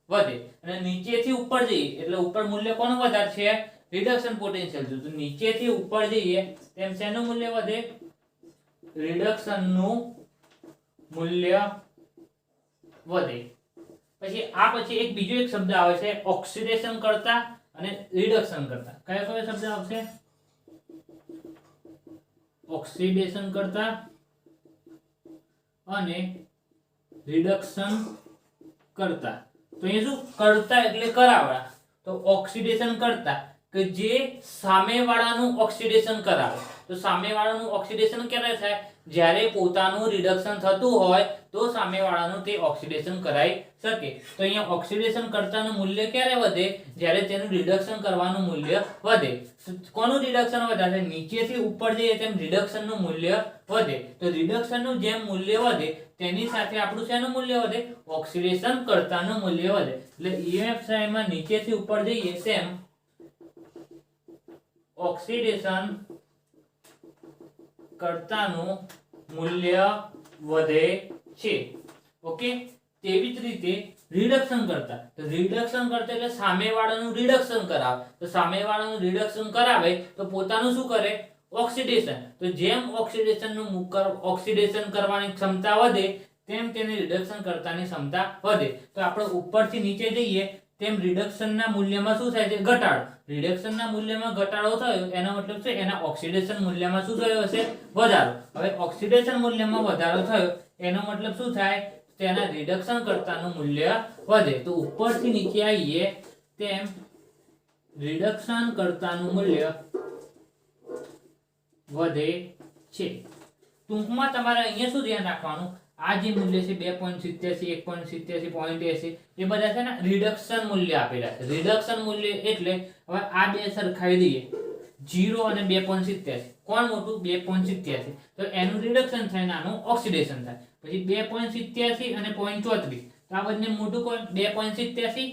વધે. અને નીચેથી ઉપર જઈએ એટલે ઉપર મૂલ્ય કોનું વધારે છે, રિડક્શન પોટેન્શિયલ. તો નીચેથી ઉપર જઈએ તેમ શેનું મૂલ્ય વધે, રિડક્શનનું મૂલ્ય વધે. પછી એક બીજો એક શબ્દ આવે છે ઓક્સિડેશન કરતા અને રિડક્શન કરતા. કયો શબ્દ આવશે, ઓક્સિડેશન કરતા અને રિડક્શન કરતા. તો અહીંયા શું, કરતા એટલે કરાવડા. તો ઓક્સિડેશન કરતા કે જે સામેવાળાનું ઓક્સિડેશન કરાવે. તો સામેવાળાનું ઓક્સિડેશન ક્યારે થાય, જ્યારે પોતાનું રિડક્શન થતું હોય તો સામેવાળાનું તે ઓક્સિડેશન કરાવી શકે. તો અહીંયા ઓક્સિડેશન કરતાનું મૂલ્ય ક્યારે વધે, જ્યારે તેનું રિડક્શન કરવાનું મૂલ્ય વધે. કોનું રિડક્શન વધારે, નીચેથી ઉપર જઈએ તેમ રિડક્શનનું મૂલ્ય વધે. તો રિડક્શનનું જેમ મૂલ્ય વધે તેની સાથે આપણું શેનું મૂલ્ય વધે, ઓક્સિડેશન કરતાનું મૂલ્ય વધે. એટલે EMF શ્રેણીમાં નીચેથી ઉપર જઈએ તેમ ઓક્સિડેશન કરતાનું મૂલ્ય વધે છે. ઓકે. તેવી જ રીતે રિડક્શન કરતા. તો રિડક્શન કરતા એટલે સામેવાળાનું રિડક્શન કરાવે. તો સામેવાળાનું રિડક્શન કરાવે તો પોતાનું શું કરે, ઓક્સિડેશન. તો જેમ ઓક્સિડેશન કરવાની ક્ષમતા વધે તેમ તેની રિડક્શન કરતાની ક્ષમતા વધે. તો આપણે ઉપરથી નીચે જઈએ તેમ રિડક્શનના મૂલ્યમાં શું થાય છે, ઘટાડો. રિડક્શનના મૂલ્યમાં ઘટાડો થયો એનો મતલબ છે એના ઓક્સિડેશન મૂલ્યમાં શું થયો હશે, વધારો. હવે ઓક્સિડેશન મૂલ્યમાં વધારો થયો એનો મતલબ શું થાય, તેના રિડક્શન કરતાનું મૂલ્ય વધે. તો ઉપરથી નીચે આવીએ તેમ રિડક્શન કરતાનું મૂલ્ય વધે છે. ટૂંકમાં તમારે અહીંયા શું ધ્યાન રાખવાનું, આ જે મૂલ્ય છે 2.87, 1.87, 0.80 એ બધા છે ને રિડક્શન મૂલ્ય આપેલા છે. રિડક્શન મૂલ્ય એટલે હવે આ બે સરખાવી દઈએ, 0 અને 2.87. કોણ મોટું, 2.87. તો એનું રિડક્શન થાય, નાનું ઓક્સિડેશન થાય. પછી 2.87 અને 0.34. તો આ બંને મોટું કોણ, 2.87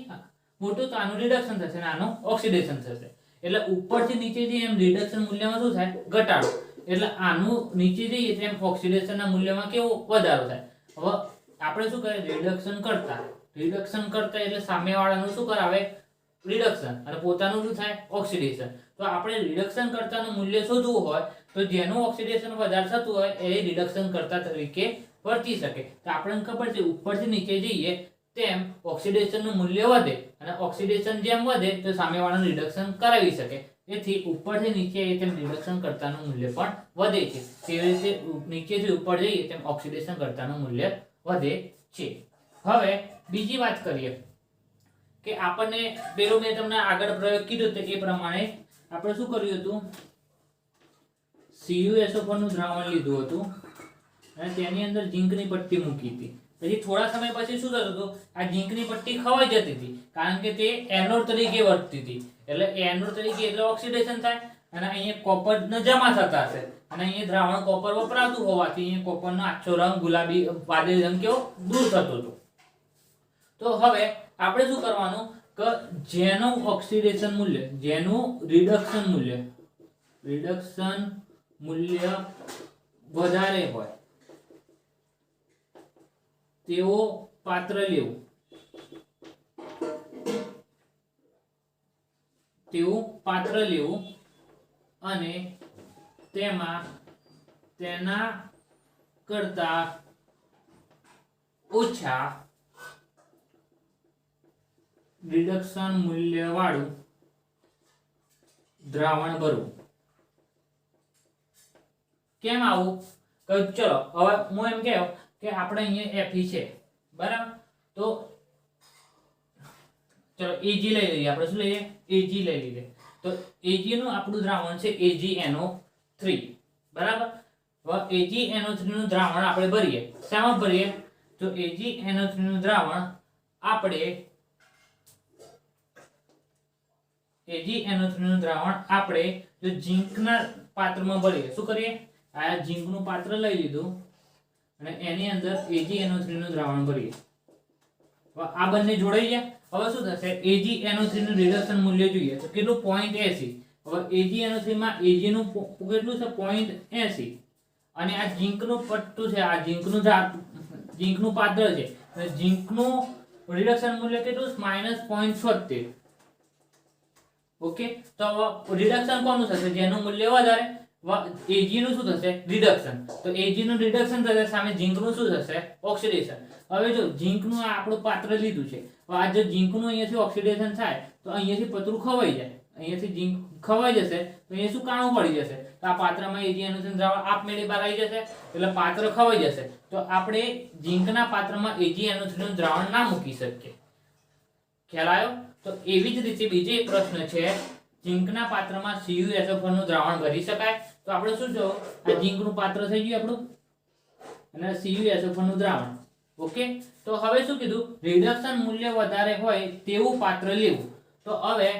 મોટું, તો આનું રિડક્શન થશે, નાનું ઓક્સિડેશન થશે. એટલે ઉપરથી નીચે જઈએ એમ રિડક્શન મૂલ્યમાં શું થાય, ઘટાડો. એટલે આનું નીચે જઈએ તેમ ઓક્સિડેશનના મૂલ્યમાં કેવો વધારો થાય. હવે આપણે શું કરીએ, રિડક્શન કરતા એટલે સામેવાળાનું શું કરાવે, રિડક્શન, અને પોતાનું શું થાય, ઓક્સિડેશન. તો આપણે રિડક્શન કરતાનું મૂલ્ય શોધવું હોય તો જેનું ઓક્સિડેશન વધારે થતું હોય એ રિડક્શન કરતા તરીકે વર્તી શકે. તો આપણને ખબર છે ઉપરથી નીચે જઈએ તેમ ઓક્સિડેશનનું મૂલ્ય વધે, અને ઓક્સિડેશન જેમ વધે તો સામેવાળાનું રિડક્શન કરાવી શકે. તેથી ઉપરથી નીચે તેમ રિડક્શન કરતાનું મૂલ્ય પણ વધે છે. તેવી રીતે નીચેથી ઉપર જઈએ તેમ ઓક્સિડેશન કરતાનું મૂલ્ય વધે છે. હવે બીજી વાત કરીએ કે આપણને પેલો મેં તમને આગળ પ્રયોગ કીધો તો એ પ્રમાણે આપણે શું કર્યું હતું, CuSO4 નું દ્રાવણ લીધું હતું અને તેની અંદર ઝીંકની પટ્ટી મૂકી હતી. પછી થોડા સમય પછી શું થતું હતું, આ ઝીંકની પટ્ટી ખવાઈ જતી હતી કારણ કે તે એનોડ તરીકે વર્તતી હતી. એટલે એનોડ તરીકે એટલે ઓક્સિડેશન થાય અને અહીંયા કોપર જમા થતા હશે અને અહીંયા દ્રાવણ કોપર વપરાતું હોવાથી અહીંયા કોપરનો આછો રંગ ગુલાબી વાદળી રંગ કેવો દૂર થતો હતો. તો હવે આપણે શું કરવાનું કે જેનું ઓક્સિડેશન મૂલ્ય, જેનું રિડક્શન મૂલ્ય વધારે હોય તેવો પાત્ર લેવું, અને તેમાં તેના કરતા ઓછા રિડક્શન મૂલ્ય વાળું દ્રાવણ ભરવું. કેમ આવું? ચલો હવે હું એમ કહું કે આપણે અહીંયા Fe છે, બરાબર? તો ચલો Ag લઈ લઈએ. આપણે શું લઈએ? Ag લઈ લઈએ. તો Ag નું આપણું દ્રાવણ છે AgNO3, બરાબર? હવે AgNO3 નું દ્રાવણ આપણે ભરીએ. શામાં ભરીએ? તો AgNO3 નું દ્રાવણ આપણે જો ઝીંકના પાત્રમાં ભરીએ. શું કરીએ? આ ઝીંકનું પાત્ર લઈ લીધું અને એની અંદર AgNO3 નું દ્રાવણ ભરીએ. આ બંને જોડાઈ ગયા. હવે શું થશે? AgNO3 નું રિડક્શન મૂલ્ય જોઈએ તો કેટલું? 0.80. હવે AgNO3 માં Ag નું કેટલું છે? 0.80. અને આ ઝીંકનું પટ્ટું છે, આ ઝીંકનું પાત્ર છે, ઝીંકનું રિડક્શન મૂલ્ય કેટલું? -0.76. ઓકે, તો રિડક્શન કોનું થશે? જેનું મૂલ્ય વધારે. Ag નું શું થશે? રિડક્શન. તો Ag નું રિડક્શન થશે, સામે ઝીંકનું શું થશે? ઓક્સિડેશન. હવે જો ઝીંકનું આપણું પાત્ર લીધું છે, હવે આ જો ઝીંકનું અહીંયાથી ઓક્સિડેશન થાય તો અહીંયાથી પતરું ખવાઈ જાય, અહીંયાથી ઝીંક ખવાઈ જશે તો અહીંયા શું કાણું પડી જશે? તો આ પાત્રમાં AgNO3 દ્રાવણ આપમેળે બહાર આવી જશે એટલે પાત્ર ખવાઈ જશે. તો આપણે ઝીંકના પાત્રમાં AgNO3 નું દ્રાવણ ના મૂકી શકીએ. ખ્યાલ આવ્યો? તો એવી જ રીતે બીજો એક પ્રશ્ન છે, ઝીંકના પાત્રમાં CuSO4 નું દ્રાવણ ભરી શકાય? તો આપણે શું જો આ ઝીંકનું પાત્ર થઈ ગયું આપણું અને CuSO4 નું દ્રાવણ. ઓકે, તો હવે શું કીધું? રિડક્શન મૂલ્ય વધારે હોય તેવું પાત્ર લેવું. તો હવે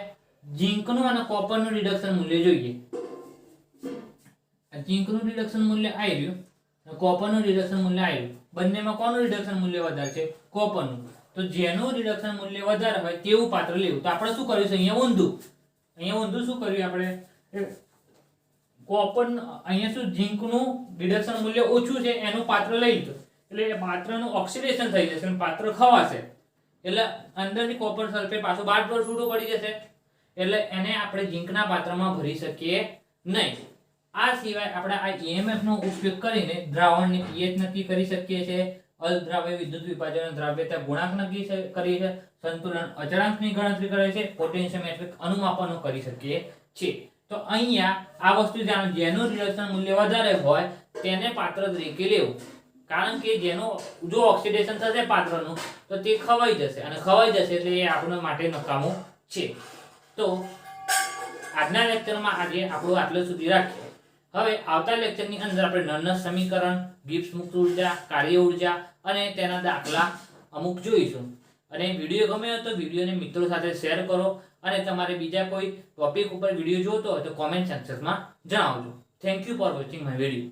ઝીંકનું અને કોપરનું રિડક્શન મૂલ્ય જોઈએ. ઝીંકનું રિડક્શન મૂલ્ય આવી રહ્યું અને કોપરનું રિડક્શન મૂલ્ય આવી રહ્યું. બંનેમાં કોનું રિડક્શન મૂલ્ય વધારે છે? કોપરનું. તો જેનું રિડક્શન મૂલ્ય વધારે હોય તેવું પાત્ર લેવું. તો આપણે શું કરીશું? અહીંયા ઊંધું શું કર્યું આપણે? કોપર અહીંયા શું ઝીંકનું રિડક્શન મૂલ્ય ઓછું છે એનું પાત્ર લઈ લીધું એટલે એ પાત્રનું ઓક્સિડેશન થઈ જશે અને પાત્ર ખવાશે એટલે અંદરથી કોપર સલ્ફેટ પાછું બહાર પર છૂટું પડી જશે એટલે એને આપણે ઝીંકના પાત્રમાં ભરી શકીએ નહીં. આ સિવાય આપણે આ EMF નો ઉપયોગ કરીને દ્રાવણની pH નક્કી કરી શકીએ છીએ, અદ્રાવ્ય વિદ્યુત વિભાજન દ્રાવ્યતા ગુણાંક નક્કી કરીએ છીએ, સંતુલન અચળાંકની ગણતરી કરે છે, પોટેન્શિયોમેટ્રિક અનુમાપનો કરી શકીએ છીએ. તો અહીંયા આ વસ્તુ જાણો, જેનું રિડક્શન મૂલ્ય વધારે હોય તેને પાત્ર તરીકે લેવું કારણ કે જેનો જો ઓક્સિડેશન થશે પાત્રનું તો તે ખવાઈ જશે અને ખવાઈ જશે એટલે એ આપણા માટે નકામું છે. તો આજના લેક્ચરમાં આજે આપણું આટલું સુધી રાખીએ. હવે આવતા લેક્ચરની અંદર આપણે નળના સમીકરણ, ગિબ્સ મુક્ત ઉર્જા, કાર્ય ઉર્જા અને તેના દાખલા અમુક જોઈશું. અને વિડીયો ગમ્યો હોય તો વિડીયોને મિત્રો સાથે શેર કરો અને તમારે બીજા કોઈ ટોપિક ઉપર વિડીયો જોતો હોય તો કોમેન્ટ સેક્શનમાં જણાવજો. Thank you for watching my video.